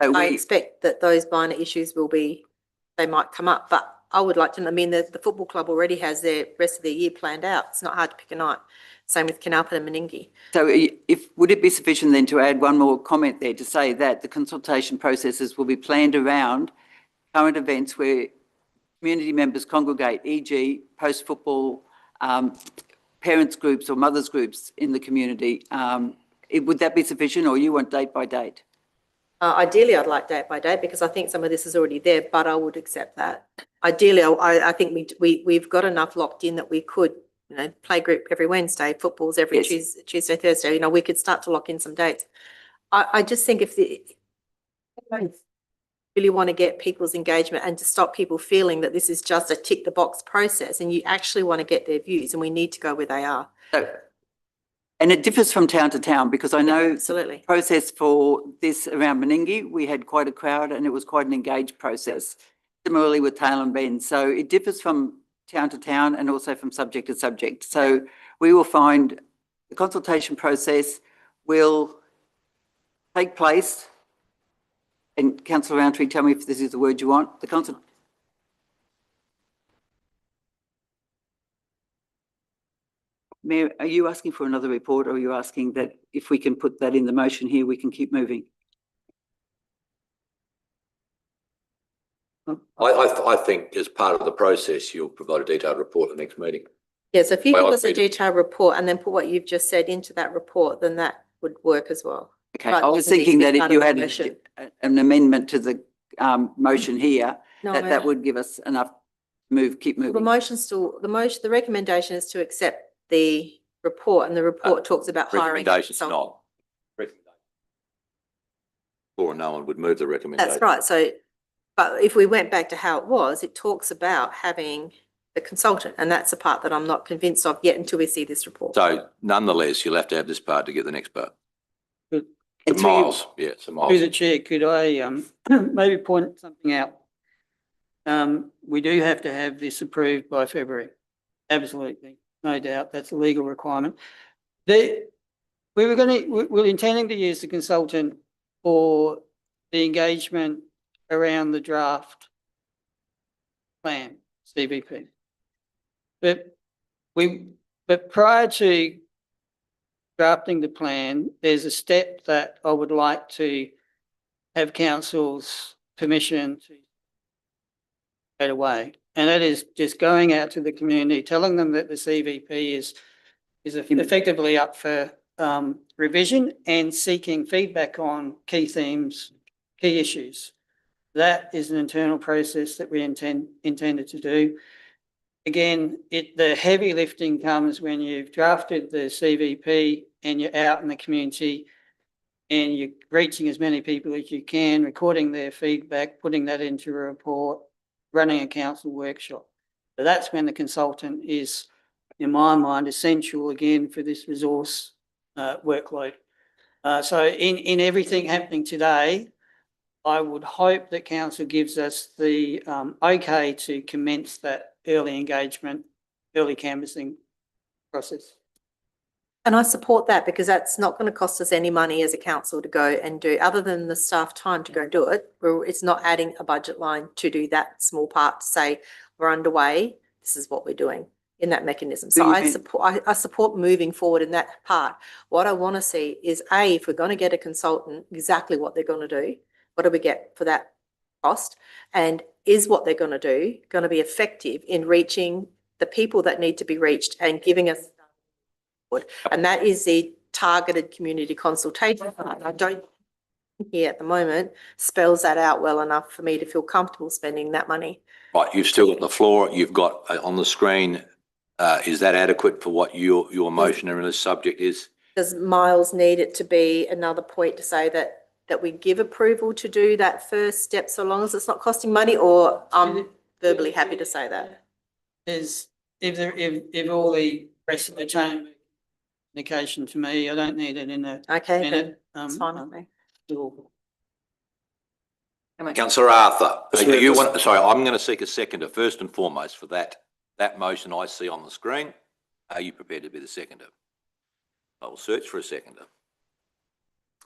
So I expect that those minor issues they might come up, but I would like to, I mean, the football club already has their rest of their year planned out. It's not hard to pick a night. Same with Canalpa and Meningie. So would it be sufficient then to add one more comment there to say that the consultation processes will be planned around current events where community members congregate, e.g. post-football parents groups or mothers groups in the community? Would that be sufficient, or you want date by date? Ideally, I'd like date by date because I think some of this is already there, but I would accept that. Ideally, I think we've got enough locked in that we could, play group every Wednesday, footballs every Tuesday, Thursday. We could start to lock in some dates. I just think if really want to get people's engagement and to stop people feeling that this is just a tick the box process, and you actually want to get their views, and we need to go where they are. And it differs from town to town, because I know Absolutely. the process for this around Meningie, we had quite a crowd and it was quite an engaged process. Similarly with Tailem Bend. So it differs from town to town and also from subject to subject. So we will find the consultation process will take place, and Councillor Roundtree, tell me if this is the word you want. Mayor, are you asking for another report, or are you asking that if we can put that in the motion here, we can keep moving? I think as part of the process, you'll provide a detailed report at the next meeting. Yeah, so if you give Well, us a detailed report and then put what you've just said into that report, then that would work as well. Okay, But I was doesn't need to thinking be that if part you of the had motion. an amendment to the motion here, No, that would give us enough keep The moving. the recommendation is to accept the report, and the report talks about hiring. Recommendation's not. Or no one would move the recommendation. That's right. So, but if we went back to how it was, it talks about having the consultant, and that's the part that I'm not convinced of yet until we see this report. So nonetheless, you'll have to have this part to get the next part. And Some miles, yeah, some miles. Through the chair, could I maybe point something out? We do have to have this approved by February. Absolutely, no doubt. That's a legal requirement. We're intending to use the consultant for the engagement around the draft plan, CVP. But prior to drafting the plan, there's a step that I would like to have council's permission to straight away. And that is just going out to the community, telling them that the CVP is effectively up for revision and seeking feedback on key themes, key issues. That is an internal process that we intended to do. Again, the heavy lifting comes when you've drafted the CVP and you're out in the community and you're reaching as many people as you can, recording their feedback, putting that into a report, running a council workshop. So that's when the consultant is, in my mind, essential again for this resource workload. So in everything happening today, I would hope that council gives us the okay to commence that early engagement, early canvassing process. And I support that because that's not going to cost us any money as a council to go and do, other than the staff time to go and do it. It's not adding a budget line to do that small part to say we're underway. This is what we're doing in that mechanism. So I support moving forward in that part. What I want to see is if we're going to get a consultant, exactly what they're going to do. What do we get for that cost? And is what they're going to do going to be effective in reaching the people that need to be reached and giving us, and that is the targeted community consultation part. I don't here at the moment spells that out well enough for me to feel comfortable spending that money. Right, you've still got the floor. You've got on the screen. Is that adequate for what your motion on this subject is? Does Miles need it to be another point to say that we give approval to do that first step so long as it's not costing money, or I'm verbally happy to say that? Is if all the rest of the chain communication to me, I don't need it in a Okay, then minute. it's fine with me. Councillor Arthur, Sorry, you want, sorry, I'm going to seek a seconder first and foremost for that motion I see on the screen. Are you prepared to be the seconder? I will search for a seconder.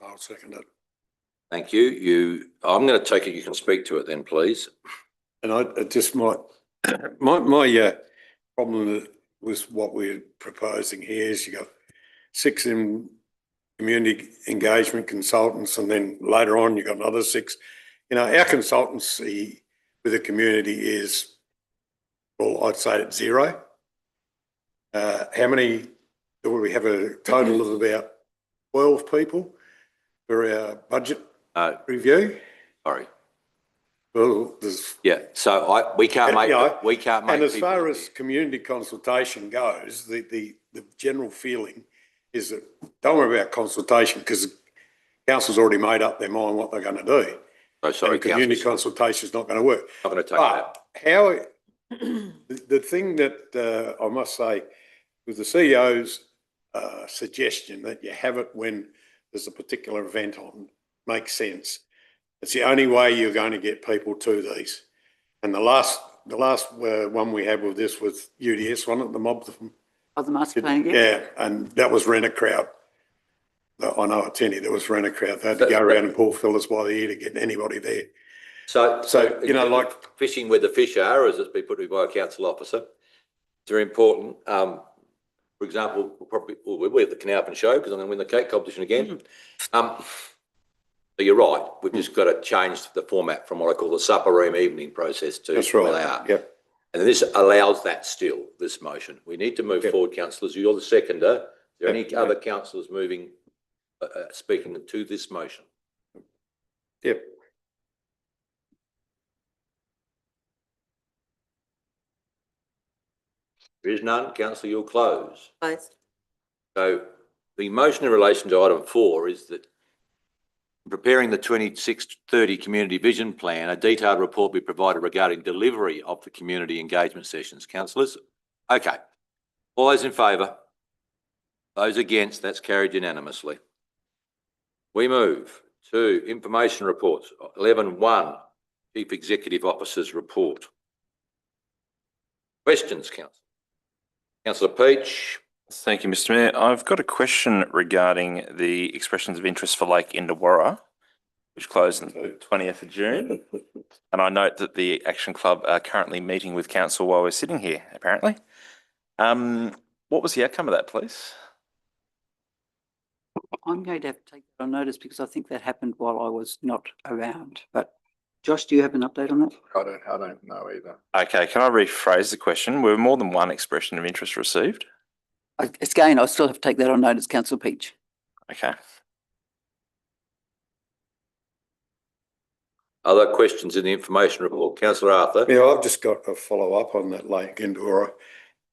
I'll second it. Thank you. I'm going to take it. You can speak to it then, please. And I just might, my problem with what we're proposing here is you got 6 in community engagement consultants, and then later on you got another 6. You know, our consultancy with the community is, well, I'd say it's 0. How many, do we have a total of about 12 people for our budget review? Sorry. Well, there's. Yeah, so we can't make, And as far as community consultation goes, the general feeling is that don't worry about consultation because council's already made up their mind what they're going to do. Oh, sorry, and community consultation is not going to work. Not going to take But how the thing that I must say with the CEO's suggestion that you have it when there's a particular event on makes sense. It's the only way you're going to get people to these. And the last one we had with this was UDS, wasn't it? The mob. Of the master plan, Yeah, and that was rent a crowd. I know it's any, there was rent a crowd. They had to go around and pull fellas by the ear to get anybody there. So you know, like fishing where the fish are, as it's been put to me by a council officer, it's very important. For example, we'll be at the Canalpin show because I'm going to win the cake competition again. But you're right. We've just got to change the format from what I call the supper room evening process to that's where right. they are. Yep. And this allows that still, this motion. We need to move forward, councillors. You're the seconder. Are there any other councillors moving, speaking to this motion? Yep. There is none. Councillor, you'll close. Close. So the motion in relation to item 4 is that in preparing the 26-30 community vision plan, a detailed report be provided regarding delivery of the community engagement sessions. Councillors? Okay. All those in favour? Those against? That's carried unanimously. We move to information reports. 11.1, Chief Executive Officer's report. Questions, Councillor? Councillor Peach. Thank you, Mr. Mayor. I've got a question regarding the expressions of interest for Lake Indawarra, which closed on the 20th of June. And I note that the Action Club are currently meeting with council while we're sitting here, apparently. What was the outcome of that, please? I'm going to have to take that on notice because I think that happened while I was not around. But Josh, do you have an update on that? I don't know either. Okay, can I rephrase the question? Were more than one expression of interest received? Again, I still have to take that on notice, Councillor Peach. Okay. Other questions in the information report? Councillor Arthur. Yeah, I've just got a follow up on that Lake Indawarra.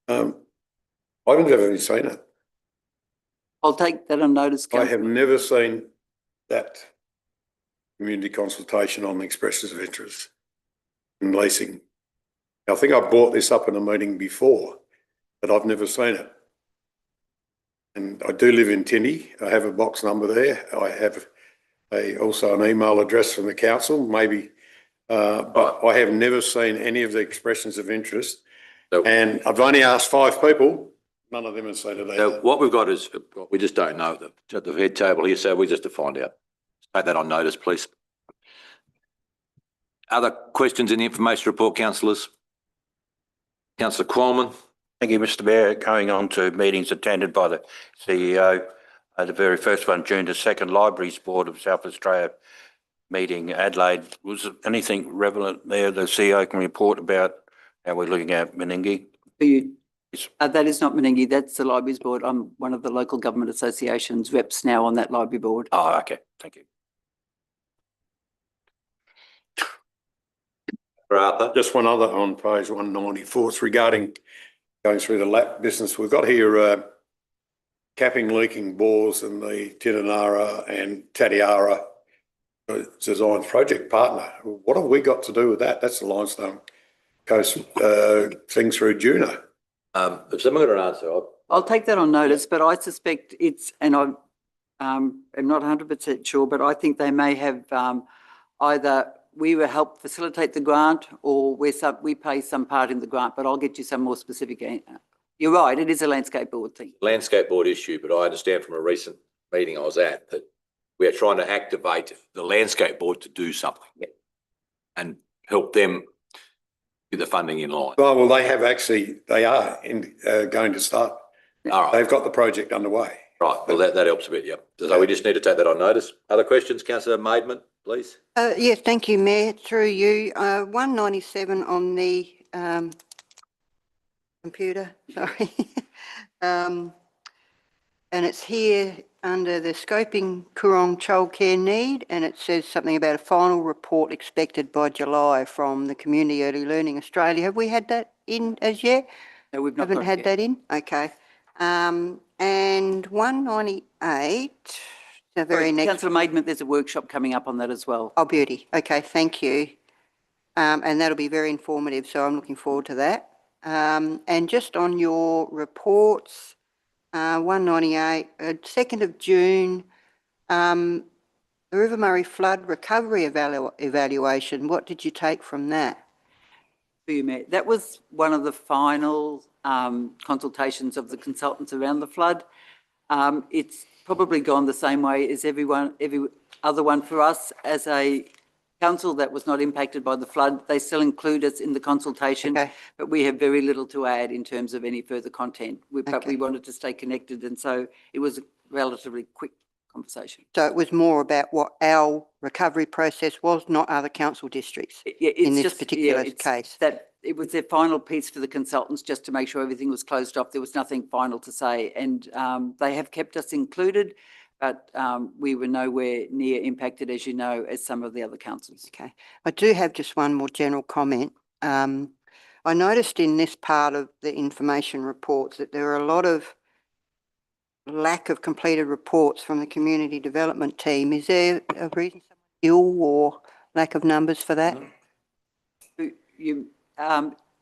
I haven't ever seen it. I'll take that on notice, I have Councillor. never seen that community consultation on expressions of interest in leasing. I think I brought this up in a meeting before, but I've never seen it. And I do live in Tinny. I have a box number there. I have also an email address from the council, maybe, but I have never seen any of the expressions of interest. So- And I've only asked 5 people. None of them have said it So either. what we've got is, we just don't know at the head table here, so we just to find out. Take that on notice, please. Other questions in the information report, councillors? Councillor Qualman? Thank you, Mr Mayor. Going on to meetings attended by the CEO, the very first one, June the 2nd, Libraries Board of South Australia meeting, Adelaide. Was there anything relevant there the CEO can report about how we're looking at Meningie? That is not Meningie, that's the Libraries Board. I'm one of the local government associations reps now on that library board. Oh, okay. Thank you. Arthur? Just one other on page 194. It's regarding going through the lap business. We've got here capping leaking bores in the Tinanara and Tatiara Design project partner. What have we got to do with that? That's the Limestone Coast thing through Juno. If someone got an answer, I'll take that on notice, but I suspect it's, and I am not 100% sure, but I think they may have either we will help facilitate the grant or we pay some part in the grant, but I'll get you some more specific. You're right, it is a landscape board thing. landscape board issue, but I understand from a recent meeting I was at that we are trying to activate the landscape board to do something and help them get the funding in line. Well, they have actually, they are going to start. All right, They've got the project underway. right. Well, that helps a bit, yeah. So we just need to take that on notice. Other questions, councillor Maidment, please? Yes, thank you, Mayor. Through you, 197 on the computer, sorry. And it's here under the scoping Coorong childcare need, and it says something about a final report expected by July from the Community Early Learning Australia. Have we had that in as yet? No, we've not Haven't had that in? Okay. And 198, the very next. Councillor Maidment, there's a workshop coming up on that as well. Oh, beauty. Okay, thank you. And that'll be very informative, so I'm looking forward to that. And just on your reports, 198, 2nd of June, the River Murray flood recovery evaluation, what did you take from that? That was one of the final consultations of the consultants around the flood. It's probably gone the same way as every other one for us as a council that was not impacted by the flood. They still include us in the consultation, but we have very little to add in terms of any further content. But we wanted to stay connected, and so it was a relatively quick conversation. So it was more about what our recovery process was, not other council districts in this particular case. That it was their final piece for the consultants just to make sure everything was closed off. There was nothing final to say, and they have kept us included, but we were nowhere near impacted, as you know, as some of the other councils. Okay. I do have just one more general comment. I noticed in this part of the information reports that there are a lot of lack of completed reports from the community development team. Is there a reason, ill or lack of numbers for that? It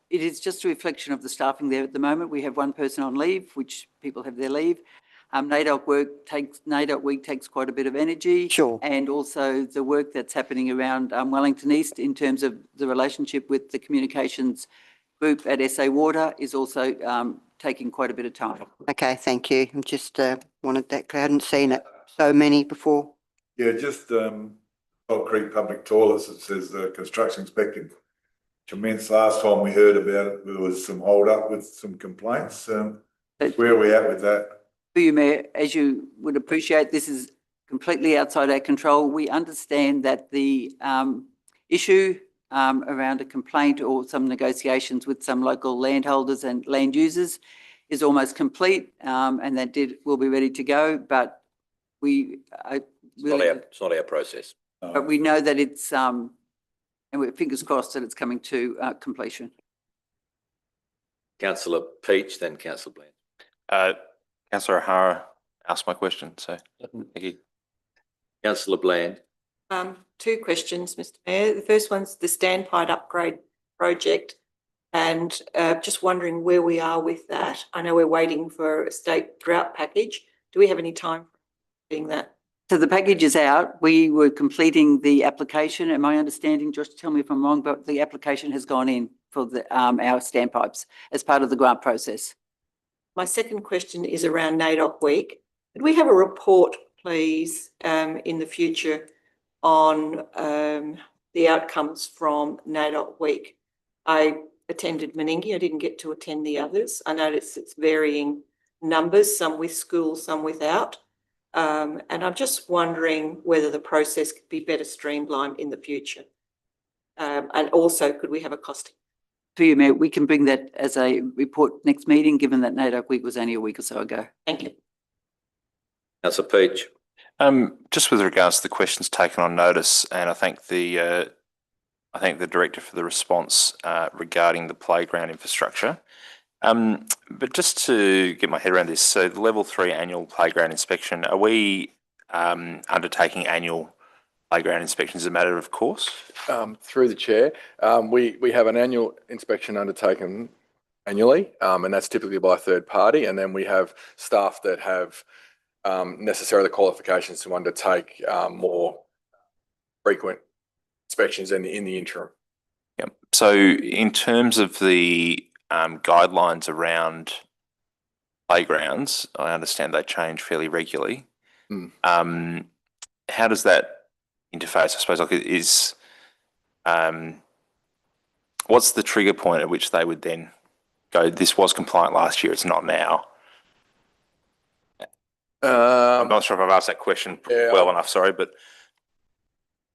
is just a reflection of the staffing there at the moment. We have one person on leave, which people have their leave. NAIDOC week takes quite a bit of energy. Sure. And also the work that's happening around Wellington East in terms of the relationship with the communications group at SA Water is also taking quite a bit of time. Okay, thank you. I just wanted that clear. I hadn't seen it so many before. Yeah, just Old Creek Public Toilets, it says the construction expected to commence. Last time we heard about it, there was some hold up with some complaints. Where are we at with that? For you, Mayor, as you would appreciate, this is completely outside our control. We understand that the issue around a complaint or some negotiations with some local landholders and land users is almost complete, and that will be ready to go. But It's not our process. But we know that it's and we're fingers crossed that it's coming to completion. Councillor Peach, then Councillor Bland. Councillor O'Hara asked my question, so thank you. Councillor Bland. Two questions, Mr Mayor. The first one's the Standpipe upgrade project, and just wondering where we are with that. I know we're waiting for a state drought package. Do we have any time for getting that? So the package is out. We were completing the application, and my understanding, Josh, tell me if I'm wrong, but the application has gone in for the our standpipes as part of the grant process. My second question is around NAIDOC Week. Could we have a report, please, in the future on the outcomes from NAIDOC Week? I attended Meningie. I didn't get to attend the others. I noticed it's varying numbers, some with schools, some without. And I'm just wondering whether the process could be better streamlined in the future. And also, could we have a costing? For you, Mayor, we can bring that as a report next meeting, given that NAIDOC Week was only a week or so ago. Thank you. Councillor Peach. Just with regards to the questions taken on notice, and I thank the director for the response regarding the playground infrastructure. But just to get my head around this, so the level 3 annual playground inspection, are we undertaking annual playground inspections as a matter of course? Through the chair, we have an annual inspection undertaken annually, and that's typically by a third party. And then we have staff that have necessarily the qualifications to undertake more frequent inspections in the interim. Yeah. So in terms of the guidelines around playgrounds, I understand they change fairly regularly. How does that interface? I suppose what's the trigger point at which they would then go, this was compliant last year, it's not now? I'm not sure if I've asked that question well enough, sorry, but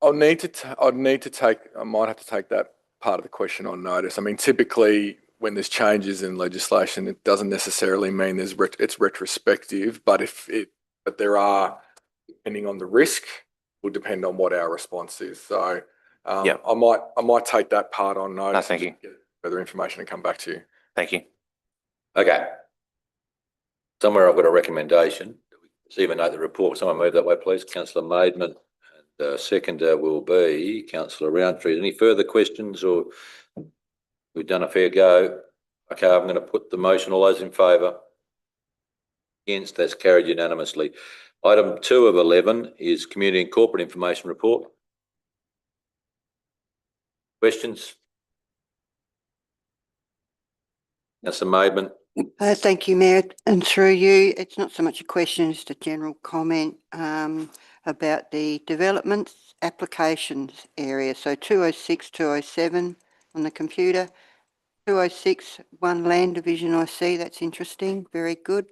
I might have to take that part of the question on notice. I mean, typically when there's changes in legislation, it doesn't necessarily mean it's retrospective, but there are, depending on the risk, will depend on what our response is. So I might take that part on notice. No, thank you. Get further information and come back to you. Thank you. Okay. Somewhere I've got a recommendation. Even note the report. Someone move that way, please. Councillor Maidman. And seconder will be Councillor Roundtree. Any further questions, or we've done a fair go? Okay, I'm going to put the motion. All those in favour? Against? That's carried unanimously. Item 2 of 11 is Community and Corporate Information Report. Questions? Councillor Maidman. Thank you, Mayor. And through you, it's not so much a question, just a general comment about the developments applications area. So 206, 207 on the computer. 206, one land division I see, that's interesting, very good.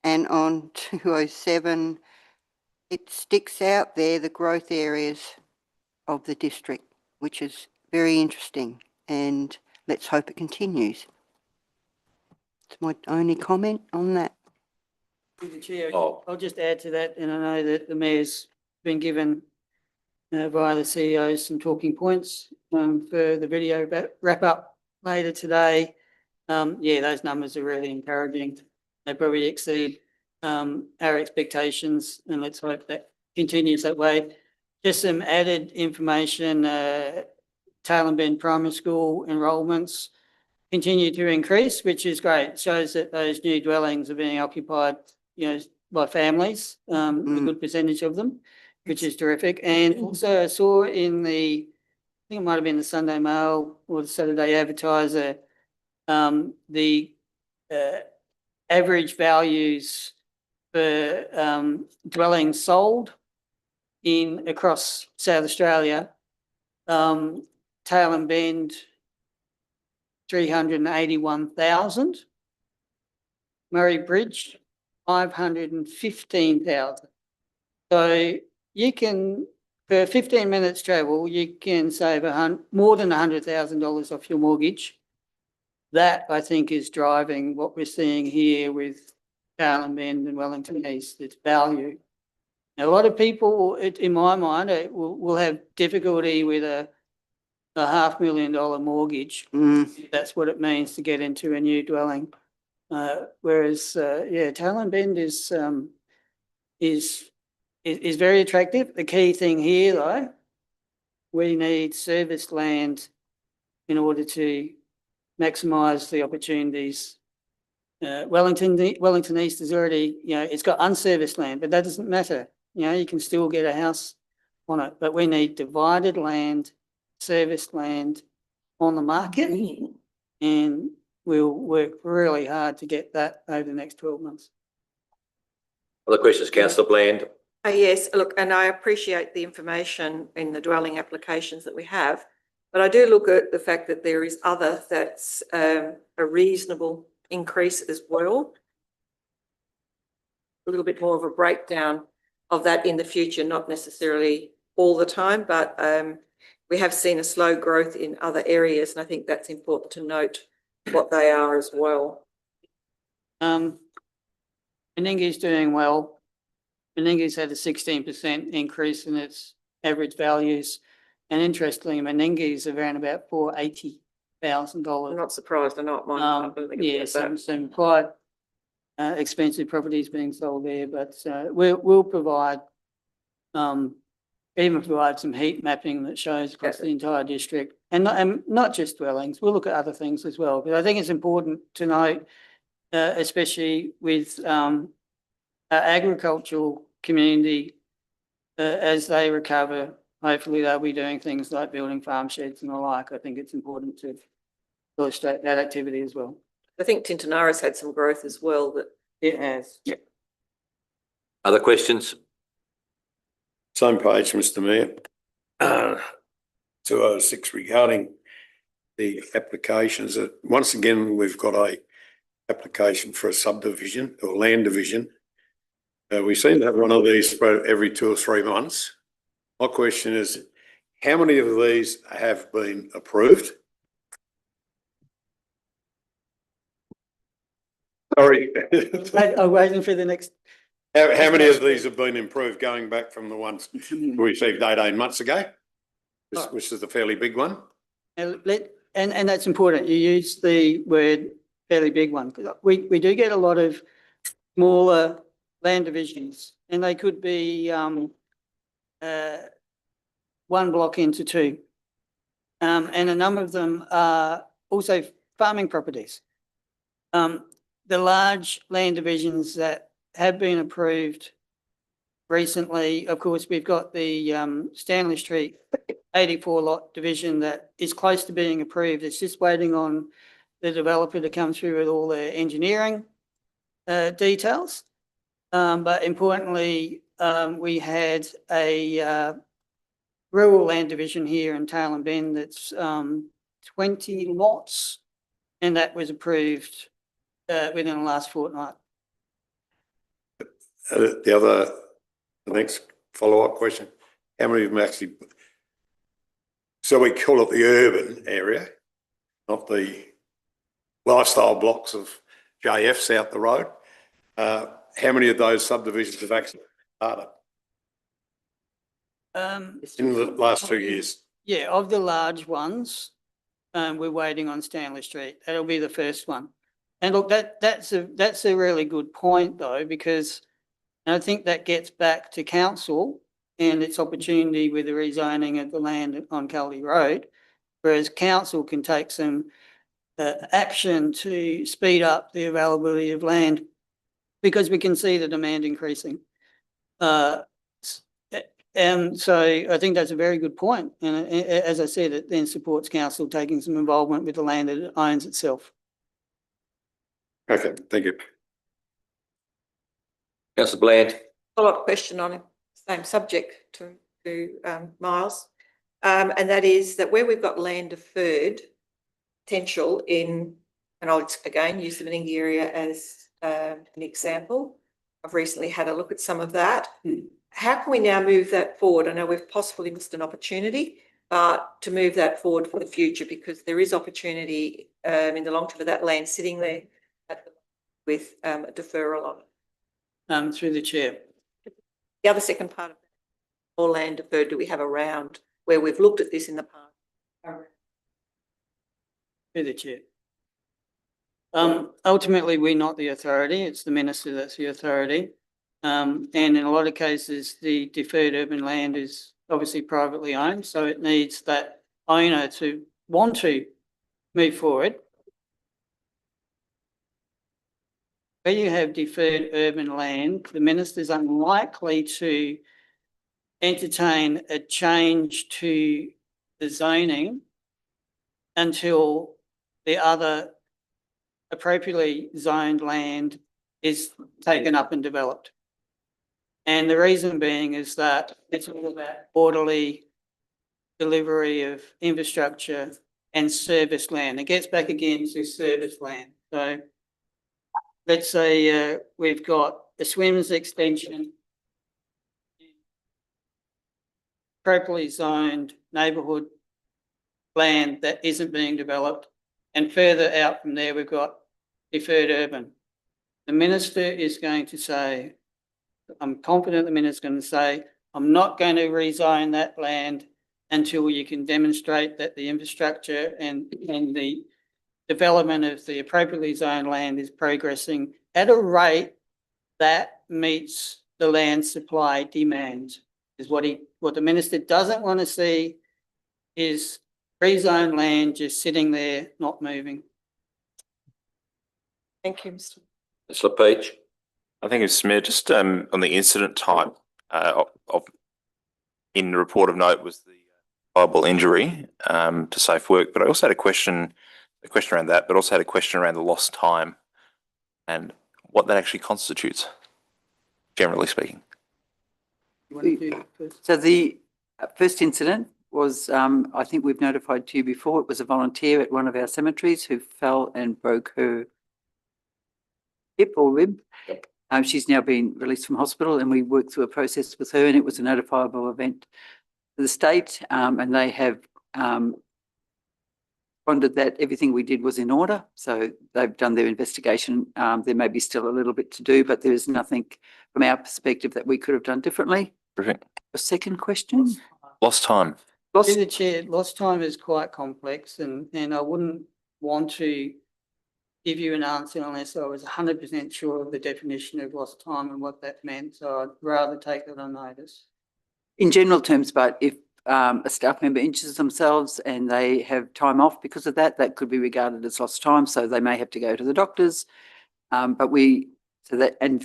And on 207, it sticks out there, the growth areas of the district, which is very interesting, and let's hope it continues. It's my only comment on that. Through the chair, I'll just add to that, and I know that the mayor's been given via the CEO some talking points for the video wrap up later today. Yeah, those numbers are really encouraging. They probably exceed our expectations, and let's hope that continues that way. Just some added information, Tailem Bend Primary School enrolments continue to increase, which is great. It shows that those new dwellings are being occupied, by families, a good percentage of them, which is terrific. And also I saw in I think it might have been the Sunday Mail or the Saturday Advertiser, the average values for dwellings sold across South Australia. Tailem Bend, 381,000. Murray Bridge, 515,000. So you can, for 15 minutes travel, you can save more than $100,000 off your mortgage. That, I think, is driving what we're seeing here with Tailem Bend and Wellington East. It's value. Now, a lot of people, in my mind, will have difficulty with a $500,000 mortgage. That's what it means to get into a new dwelling. Whereas, Tailem Bend is is very attractive. The key thing here, though, we need serviced land in order to maximise the opportunities. Wellington East is already, it's got unserviced land, but that doesn't matter. You can still get a house on it, but we need divided land, serviced land on the market, and we'll work really hard to get that over the next 12 months. Other questions, councillor Bland? Yes, look, and I appreciate the information in the dwelling applications that we have, but I do look at the fact that there is other that's a reasonable increase as well. A little bit more of a breakdown of that in the future, not necessarily all the time, but we have seen a slow growth in other areas, and I think that's important to note what they are as well. Meningi's doing well. Meningi's had a 16% increase in its average values. And interestingly, Meningi's around about $480,000. I'm not surprised they're not mine. Yeah, some quite expensive properties being sold there, but we'll provide even provide some heat mapping that shows across the entire district, and not just dwellings. We'll look at other things as well, but I think it's important to note, especially with our agricultural community, as they recover, hopefully they'll be doing things like building farm sheds and the like. I think it's important to illustrate that activity as well. I think Tintinara's had some growth as well. That it has. Yeah. Other questions? Same page, Mr Mayor. 206 regarding the applications. Once again, we've got a application for a subdivision or land division. We seem to have one of these spread every 2 or 3 months. My question is, how many of these have been approved? Sorry. I'm waiting for the next. How many of these have been improved going back from the ones we received 18 months ago, which is a fairly big one? And that's important. You use the word fairly big one. We do get a lot of smaller land divisions, and they could be 1 block into 2. And a number of them are also farming properties. The large land divisions that have been approved recently, of course, we've got the Stanley Street 84 lot division that is close to being approved. It's just waiting on the developer to come through with all the engineering details. But importantly, we had a rural land division here in Tailem Bend that's 20 lots, and that was approved within the last fortnight. The next follow-up question, how many of them actually, so we call it the urban area, not the lifestyle blocks of JFs out the road. How many of those subdivisions have actually started in the last 2 years? Yeah, of the large ones, we're waiting on Stanley Street. That'll be the first one. And look, that's a really good point though, because I think that gets back to council and its opportunity with the rezoning of the land on Cullity Road, whereas council can take some action to speed up the availability of land because we can see the demand increasing. And so I think that's a very good point. And as I said, it then supports council taking some involvement with the land that it owns itself. Okay, thank you. Councillor Bland? follow-up question on the same subject to Miles. And that is that where we've got land deferred potential in, and I'll again use the Meningie area as an example. I've recently had a look at some of that. How can we now move that forward? I know we've possibly missed an opportunity, but to move that forward for the future, because there is opportunity in the long term for that land sitting there with a deferral on it. Through the chair. The other second part of that, more land deferred do we have around where we've looked at this in the past? Through the chair. Ultimately, we're not the authority. It's the minister that's the authority. And in a lot of cases, the deferred urban land is obviously privately owned, so it needs that owner to want to move forward. Where you have deferred urban land, the minister is unlikely to entertain a change to the zoning until the other appropriately zoned land is taken up and developed. And the reason being is that it's all about orderly delivery of infrastructure and service land. It gets back again to service land. So let's say we've got a swims extension, appropriately zoned neighbourhood land that isn't being developed, and further out from there we've got deferred urban. The minister is going to say, I'm confident the minister is going to say, I'm not going to rezone that land until you can demonstrate that the infrastructure and the development of the appropriately zoned land is progressing at a rate that meets the land supply demand. Is what the minister doesn't want to see is rezoned land just sitting there, not moving. Thank you, Mr. Councillor Peach. I think it's Mayor, just on the incident type of in the report of note was the viable injury to safe work, but I also had a question around that, but also had a question around the lost time and what that actually constitutes, generally speaking. You want to do that first? So the first incident was, I think we've notified to you before, it was a volunteer at one of our cemeteries who fell and broke her hip or rib. Yep. She's now been released from hospital and we worked through a process with her and it was a notifiable event for the state, and they have responded that everything we did was in order. So they've done their investigation. There may be still a little bit to do, but there is nothing from our perspective that we could have done differently. Perfect. A second question? Lost time. Through the chair, lost time is quite complex and I wouldn't want to give you an answer unless I was 100% sure of the definition of lost time and what that meant. So I'd rather take that on notice. In general terms, but if a staff member injures themselves and they have time off because of that, that could be regarded as lost time. So they may have to go to the doctors. And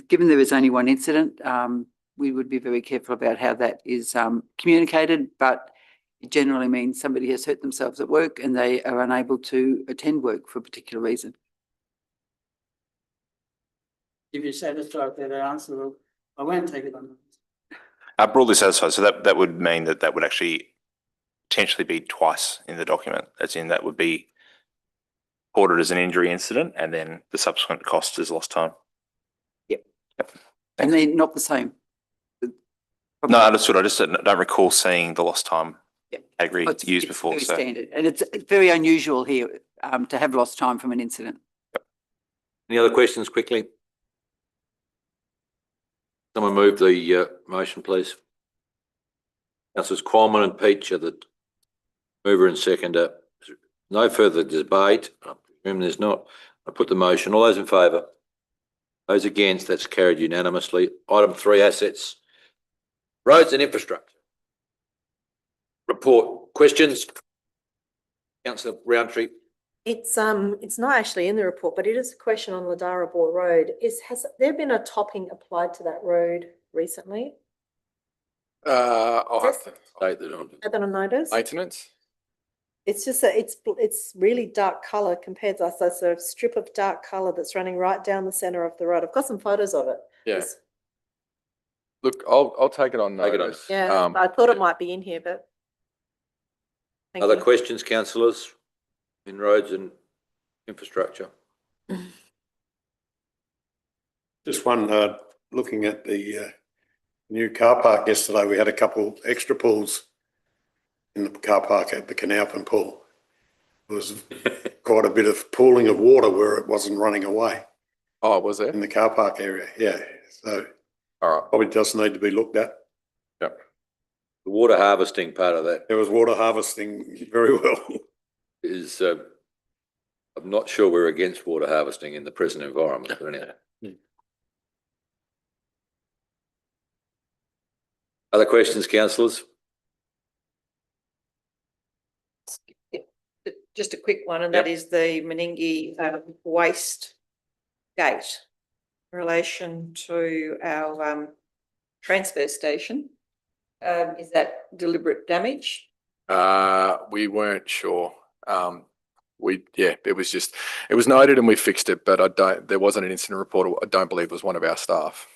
given there is only one incident, we would be very careful about how that is communicated, but it generally means somebody has hurt themselves at work and they are unable to attend work for a particular reason. If you're satisfied with that answer, I won't take it on notice. Broadly satisfied. So that would mean that would actually potentially be twice in the document, as in that would be reported as an injury incident and then the subsequent cost is lost time. Yep. And they're not the same. No, understood. I just don't recall seeing the lost time category It's used before. Very So standard. And it's very unusual here to have lost time from an incident. Any other questions quickly? Someone move the motion, please. Councillors Qualman and Peach are the mover and seconder. No further debate. I presume there's not. I put the motion. All those in favour? Those against? That's carried unanimously. Item 3, assets, roads and infrastructure. Report. Questions? Councillor Roundtree. It's not actually in the report, but it is a question on Ladara Bore Road. Has there been a topping applied to that road recently? I'll have to State that on. Had that on notice? maintenance. It's just that it's really dark colour compared to there's a strip of dark colour that's running right down the centre of the road. I've got some photos of it. Yeah. It's- Look, I'll take it on Take it on. notice. Yeah, I thought it might be in here, but. Thank Other you. questions, councillors, in roads and infrastructure? Just one, looking at the new car park yesterday, we had a couple extra pools in the car park at the Canalpin pool. There was quite a bit of pooling of water where it wasn't running away Oh, was there? in the car park area. Yeah, so All right. probably does need to be looked at. Yep. The water harvesting part of that There was water harvesting very well. is, I'm not sure we're against water harvesting in the present environment, but anyway. Other questions, councillors? Just a quick one, and that is the Meningie waste gate in relation to our transfer station. Is that deliberate damage? We weren't sure. It was noted and we fixed it, but there wasn't an incident report. I don't believe it was one of our staff.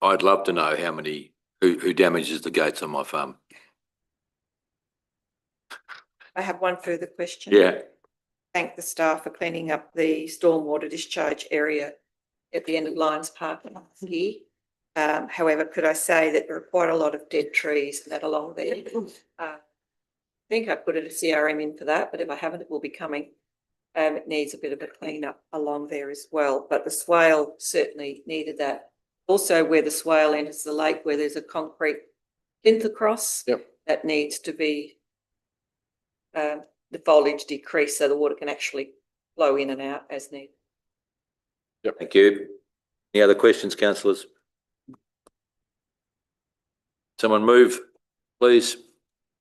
I'd love to know who damages the gates on my farm. I have one further question. Yeah. Thank the staff for cleaning up the stormwater discharge area at the end of Lions Park here. However, could I say that there are quite a lot of dead trees that along there. I think I put a CRM in for that, but if I haven't, it will be coming. It needs a bit of a clean up along there as well, but the swale certainly needed that. Also where the swale enters the lake, where there's a concrete plinth across, that needs to be the foliage decreased so the water can actually flow in and out as needed. Yep. Thank you. Any other questions, councillors? Someone move, please.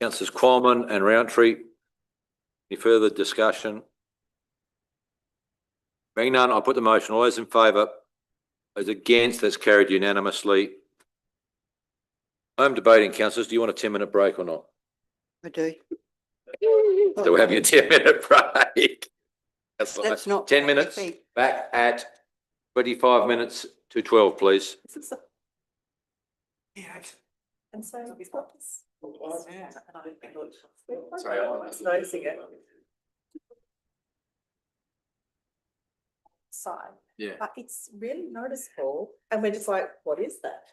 Councillors Qualman and Roundtree. Any further discussion? Being none, I'll put the motion. All those in favour? Those against, that's carried unanimously. I'm debating, councillors, do you want a 10-minute break or not? I do. So we're having a 10-minute break. That's not 10 minutes, back at 25 minutes to 12, please. And so we've got this. Sorry, I'm noticing it. Side. Yeah. But it's really noticeable, and we're just like, what is that?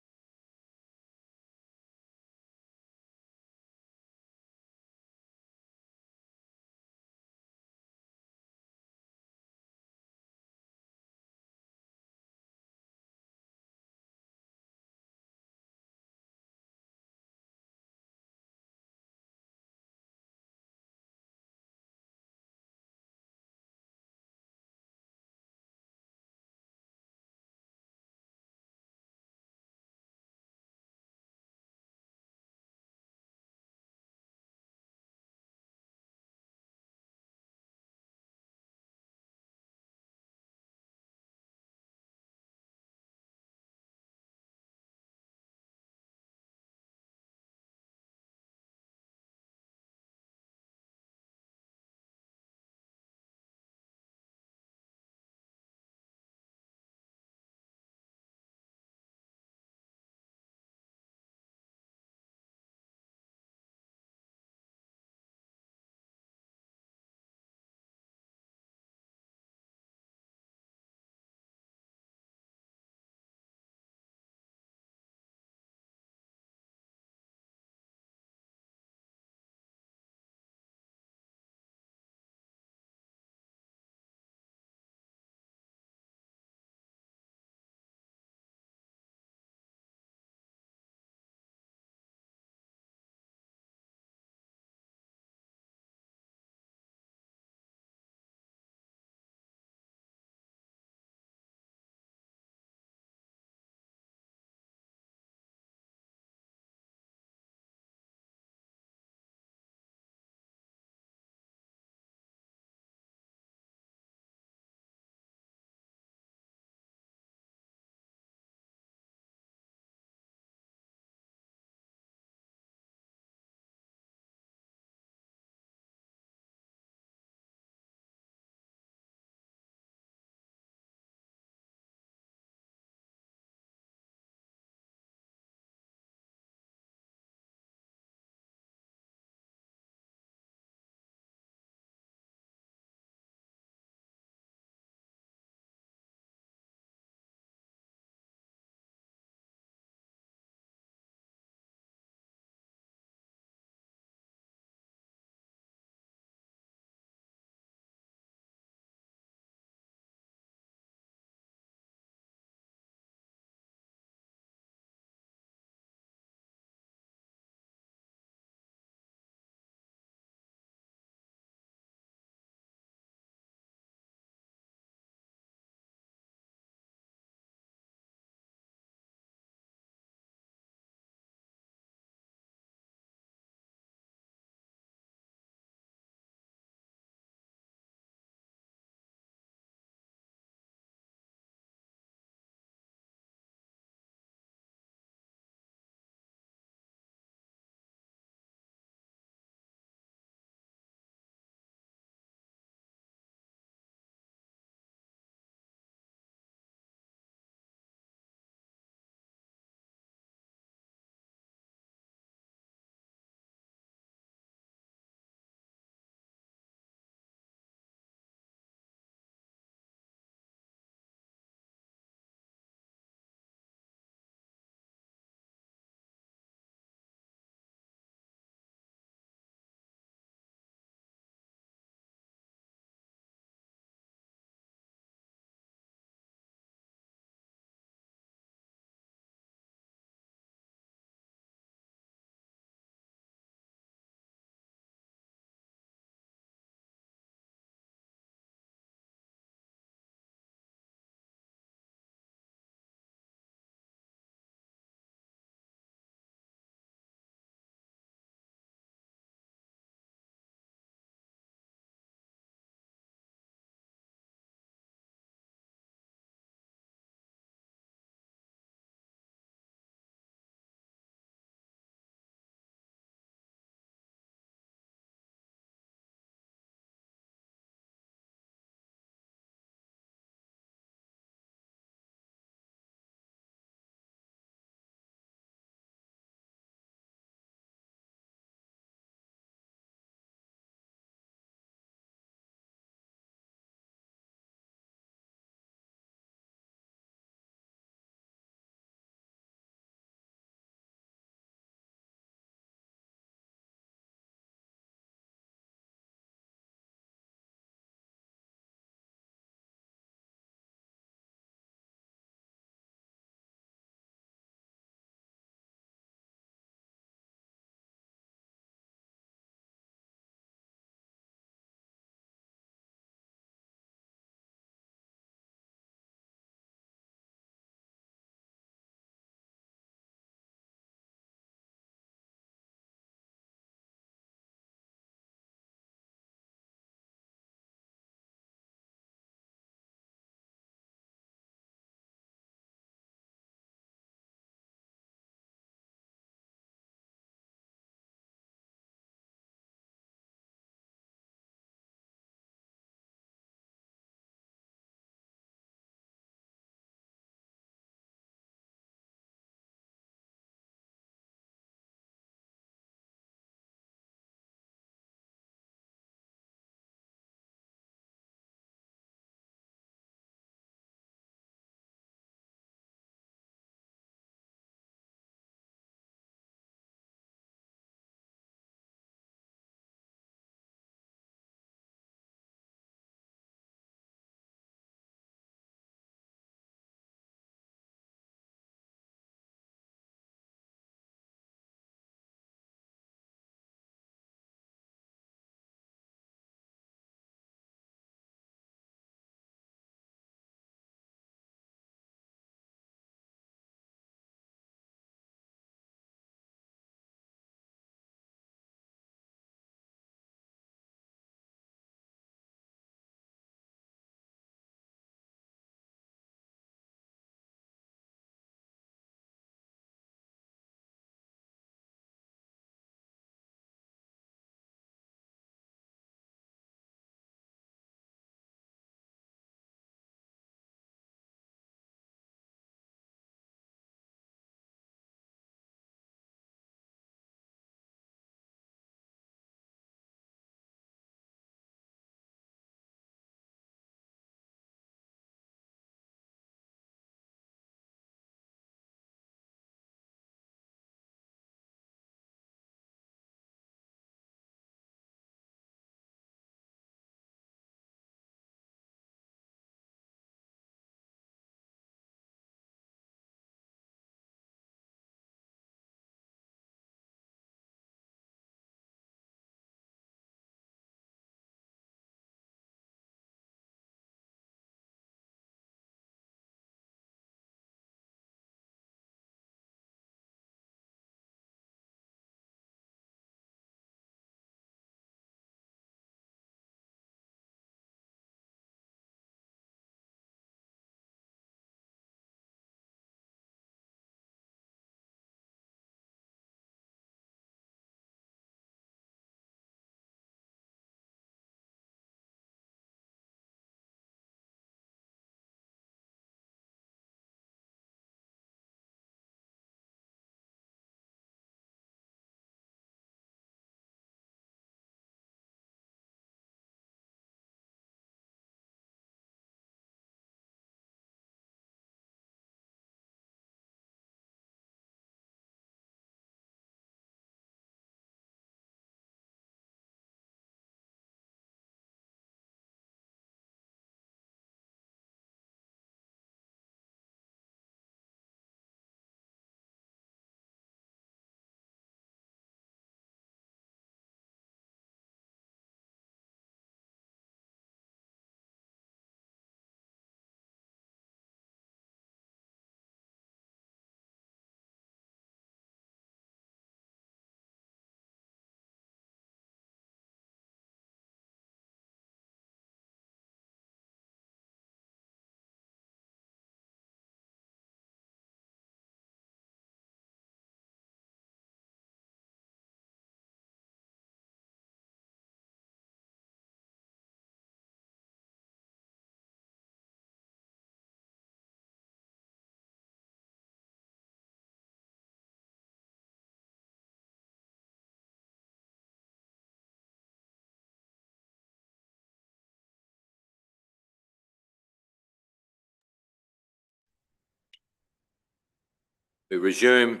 We resume,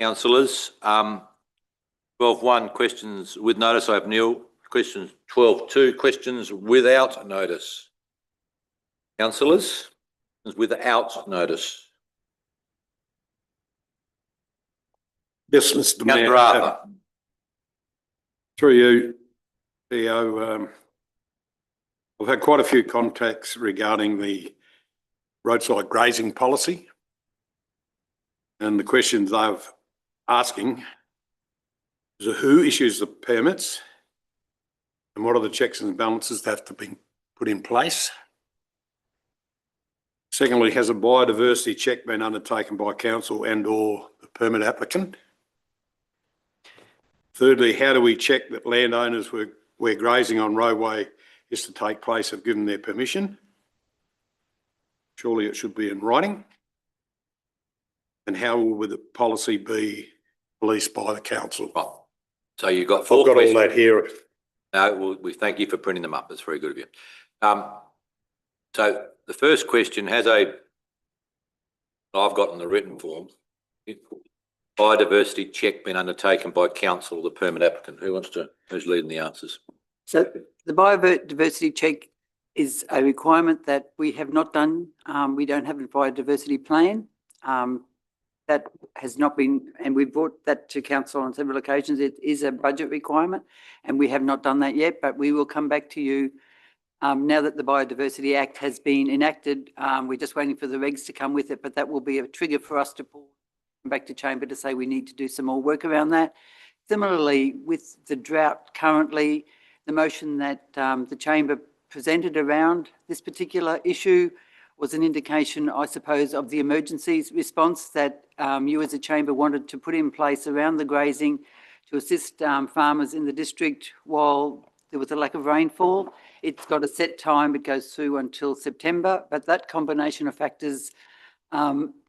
councillors. 12.1 questions with notice. I have Neil. Questions 12.2 questions without notice. Councillors, without notice. Yes, Mr Mayor. Councillor Arthur. Through you, CEO, I've had quite a few contacts regarding the roadside grazing policy. And the questions they're asking is who issues the permits and what are the checks and balances that have to be put in place? Secondly, has a biodiversity check been undertaken by council and or the permit applicant? Thirdly, how do we check that landowners where grazing on roadway is to take place have given their permission? Surely it should be in writing. And how will the policy be policed by the council? Well, so you've got four I've got questions. all that here. No, we thank you for printing them up. That's very good of you. So the first question I've got in the written form. Biodiversity check been undertaken by council or the permit applicant? Who's leading the answers? So the biodiversity check is a requirement that we have not done. We don't have a biodiversity plan. That has not been, and we brought that to council on several occasions. It is a budget requirement and we have not done that yet, but we will come back to you now that the Biodiversity Act has been enacted. We're just waiting for the regs to come with it, but that will be a trigger for us to pull back to chamber to say we need to do some more work around that. Similarly, with the drought currently, the motion that the chamber presented around this particular issue was an indication, I suppose, of the emergency response that you as a chamber wanted to put in place around the grazing to assist farmers in the district while there was a lack of rainfall. It's got a set time, it goes through until September, but that combination of factors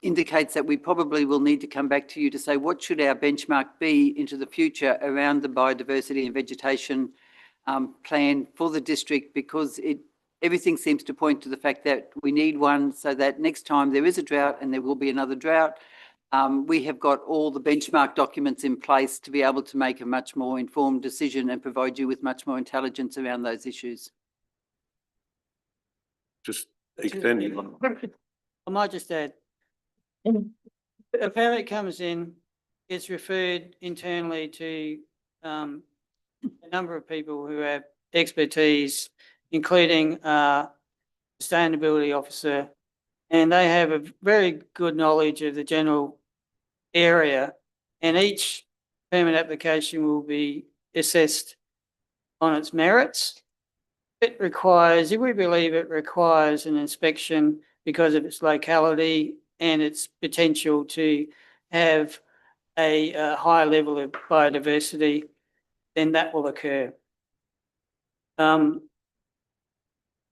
indicates that we probably will need to come back to you to say what should our benchmark be into the future around the biodiversity and vegetation plan for the district, because everything seems to point to the fact that we need one so that next time there is a drought, and there will be another drought, we have got all the benchmark documents in place to be able to make a much more informed decision and provide you with much more intelligence around those issues. Just extending on. I might just add, a permit comes in, it's referred internally to a number of people who have expertise, including a sustainability officer, and they have a very good knowledge of the general area, and each permit application will be assessed on its merits. It requires, if we believe it requires an inspection because of its locality and its potential to have a high level of biodiversity, then that will occur. And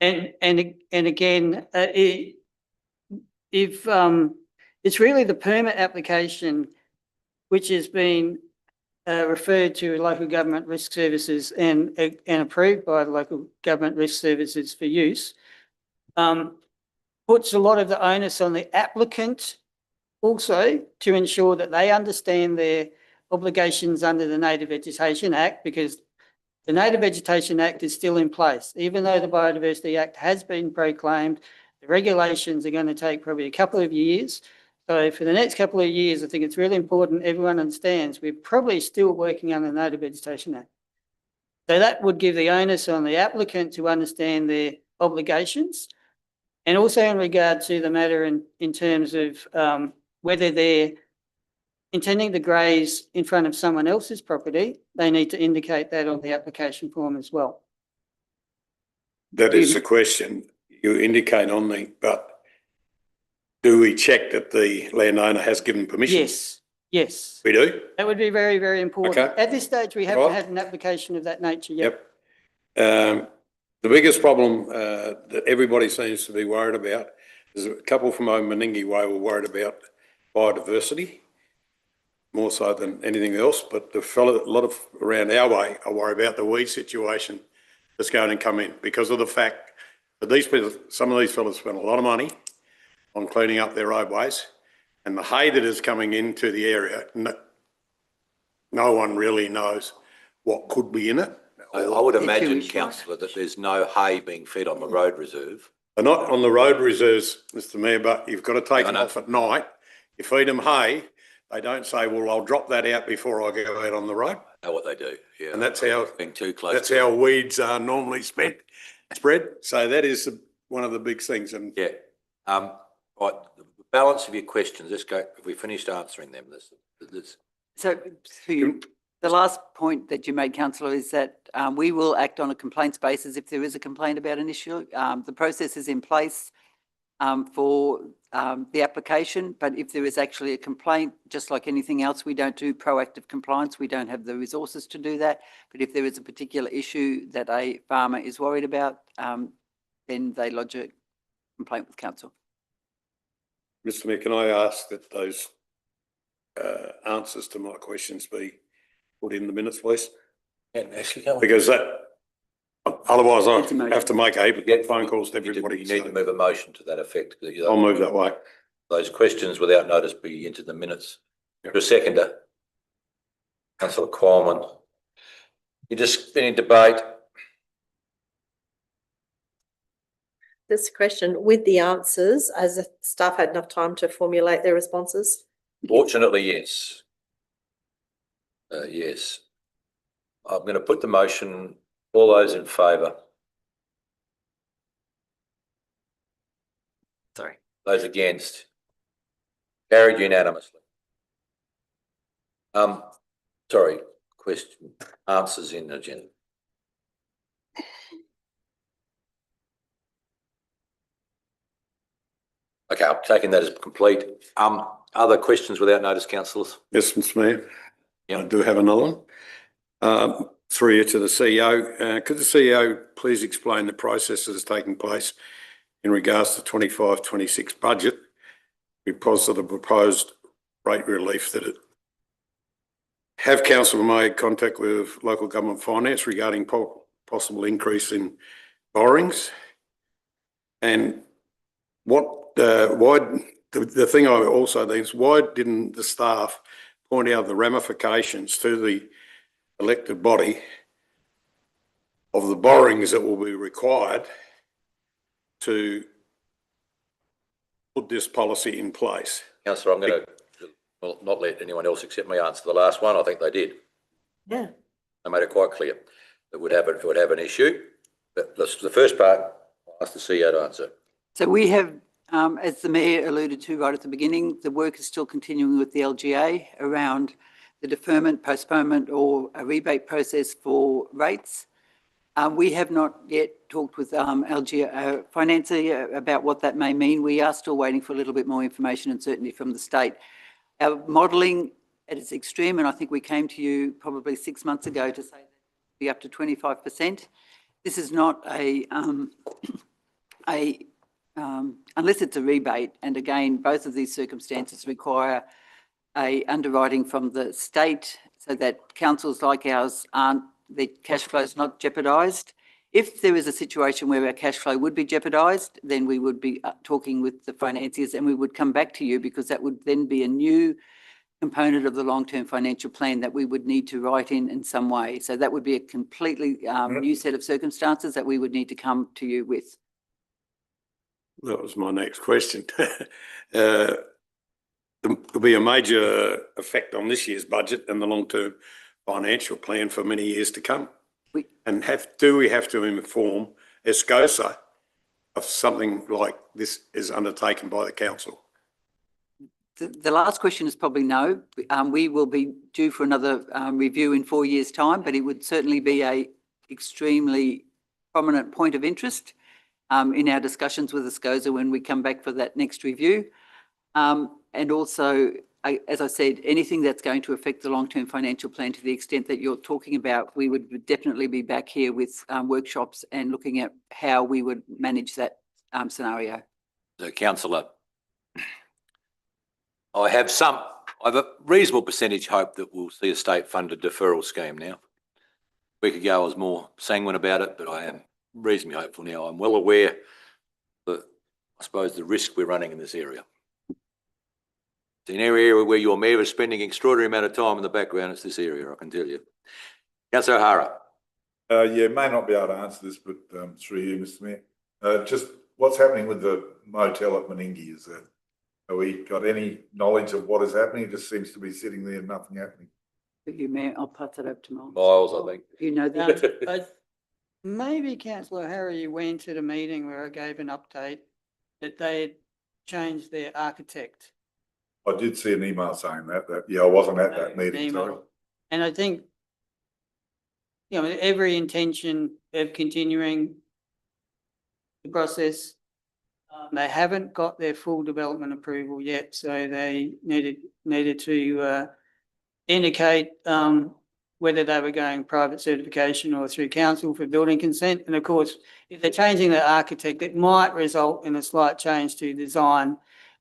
again, if it's really the permit application which has been referred to local government risk services and approved by the local government risk services for use, puts a lot of the onus on the applicant also to ensure that they understand their obligations under the Native Vegetation Act, because the Native Vegetation Act is still in place. Even though the Biodiversity Act has been proclaimed, the regulations are going to take probably a couple of years. So for the next couple of years, I think it's really important everyone understands we're probably still working on the Native Vegetation Act. So that would give the onus on the applicant to understand their obligations. And also in regard to the matter in terms of whether they're intending to graze in front of someone else's property, they need to indicate that on the application form as well. That is the question you indicate on the, but do we check that the landowner has given permission? Yes, yes. We do? That would be very, very important. Okay. At this stage, we haven't had an application of that nature yet. Yep. The biggest problem that everybody seems to be worried about is a couple from Meningie Way were worried about biodiversity, more so than anything else. But a lot of around our way are worried about the weed situation that's going to come in because of the fact that these people, some of these fellas spend a lot of money on cleaning up their roadways, And the hay that is coming into the area, no one really knows what could be in it. I would They're imagine, Jewish. councillor, that there's no hay being fed on the road reserve. They're not on the road reserves, Mr Mayor, but you've got to take I them know. off at night. You feed them hay, they don't say, well, I'll drop that out before I go out on the road. I know what they do, yeah. And that's how, Being too close. that's to- how weeds are normally spread. So that is one of the big things. And Yeah. Right, the balance of your questions, let's go, if we finished answering them, this, So to you, the last point that you made, councillor, is that we will act on a complaints basis if there is a complaint about an issue. The process is in place for the application, but if there is actually a complaint, just like anything else, we don't do proactive compliance. We don't have the resources to do that. But if there is a particular issue that a farmer is worried about, then they lodge a complaint with council. Mr Mayor, can I ask that those answers to my questions be put in the minutes, please? Because otherwise I It's a motion. have to make Yeah, phone calls to you everybody. need to move a motion to that effect. I'll move that way. Those questions without notice be into the minutes. Yep. You're a seconder. Councillor Coleman. You just, any debate? This question, with the answers, has the staff had enough time to formulate their responses? Fortunately, yes. Yes. I'm going to put the motion, all those in favour. Sorry. Those against? Carried unanimously. Sorry, question, answers in agenda. Okay, I'm taking that as complete. Other questions without notice, councillors? Yes, Mr Mayor. Yep. I do have another one. Through you to the CEO. Could the CEO please explain the process that is taking place in regards to 25-26 budget because of the proposed rate relief that it have council made contact with local government finance regarding possible increase in borrowings? And what, why, the thing I also think is why didn't the staff point out the ramifications to the elected body of the borrowings that will be required to put this policy in place? Councillor, I'm going to not let anyone else except me answer the last one. I think they did. Yeah. They made it quite clear that would have an issue. But the first part, I'll ask the CEO to answer. So we have, as the Mayor alluded to right at the beginning, the work is still continuing with the LGA around the deferment, postponement or a rebate process for rates. We have not yet talked with LGA financier about what that may mean. We are still waiting for a little bit more information and certainty from the state. Our modelling at its extreme, and I think we came to you probably 6 months ago to say that it would be up to 25%. This is not unless it's a rebate, and again, both of these circumstances require a underwriting from the state so that councils like ours aren't, their cash flow is not jeopardised. If there is a situation where our cash flow would be jeopardised, then we would be talking with the financiers and we would come back to you because that would then be a new component of the long-term financial plan that we would need to write in some way. So that would be a completely new set of circumstances that we would need to come to you with. That was my next question. There'll be a major effect on this year's budget and the long-term financial plan for many years to come. Do we have to inform ESCOSA of something like this is undertaken by the council? The last question is probably no. We will be due for another review in 4 years' time, but it would certainly be a extremely prominent point of interest in our discussions with ESCOSA when we come back for that next review. And also, as I said, anything that's going to affect the long-term financial plan to the extent that you're talking about, we would definitely be back here with workshops and looking at how we would manage that scenario. So, councillor, I have a reasonable percentage hope that we'll see a state-funded deferral scheme now. A week ago I was more sanguine about it, but I am reasonably hopeful now. I'm well aware that, I suppose, the risk we're running in this area. It's an area where your mayor is spending extraordinary amount of time in the background. It's this area, I can tell you. Councillor O'Hara. Yeah, may not be able to answer this, but through you, Mr. Mayor, just what's happening with the motel at Meningie? Have we got any knowledge of what is happening? It just seems to be sitting there, nothing happening. But you, Mayor, I'll pass it over to Miles. Miles, I think. You know the. Maybe councillor Harry, you went to the meeting where I gave an update that they had changed their architect. I did see an email saying that, yeah, I wasn't at that meeting, sorry. And I think, you know, every intention of continuing the process. They haven't got their full development approval yet, so they needed to indicate whether they were going private certification or through council for building consent. And of course, if they're changing their architect, it might result in a slight change to design,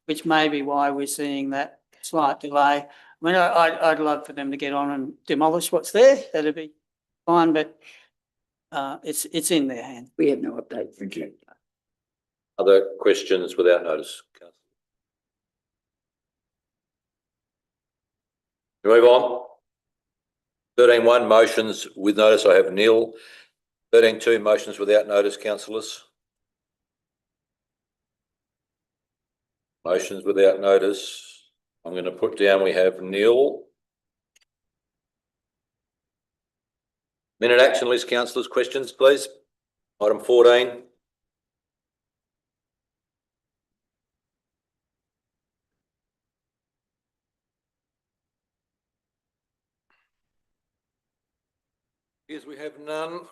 which may be why we're seeing that slight delay. I mean, I'd love for them to get on and demolish what's there. That'd be fine, but it's in their hands. We have no updates. Thank you. Other questions without notice? Move on. 13.1 motions with notice. I have nil. 13.2 motions without notice, councillors. Motions without notice. I'm going to put down we have nil. Minute action list, councillors. Questions, please. Item 14. Yes, we have none.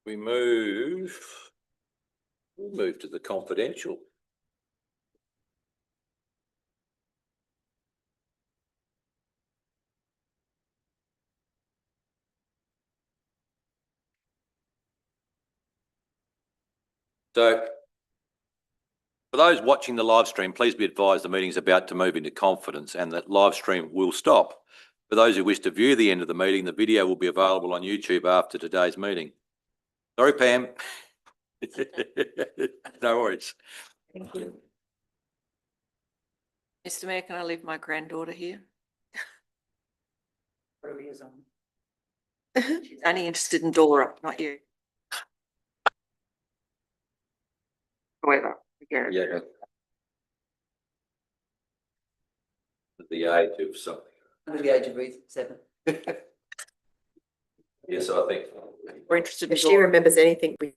We'll move to the confidential. So for those watching the live stream, please be advised the meeting is about to move into confidence and that live stream will stop. For those who wish to view the end of the meeting, the video will be available on YouTube after today's meeting. Sorry, Pam. No worries. Thank you. Mr. Mayor, can I leave my granddaughter here? She's only interested in Dora, not you. However, again. Yeah. At the age of something. Under the age of 7. Yes, I think. We're interested in If she Dora. remembers anything, we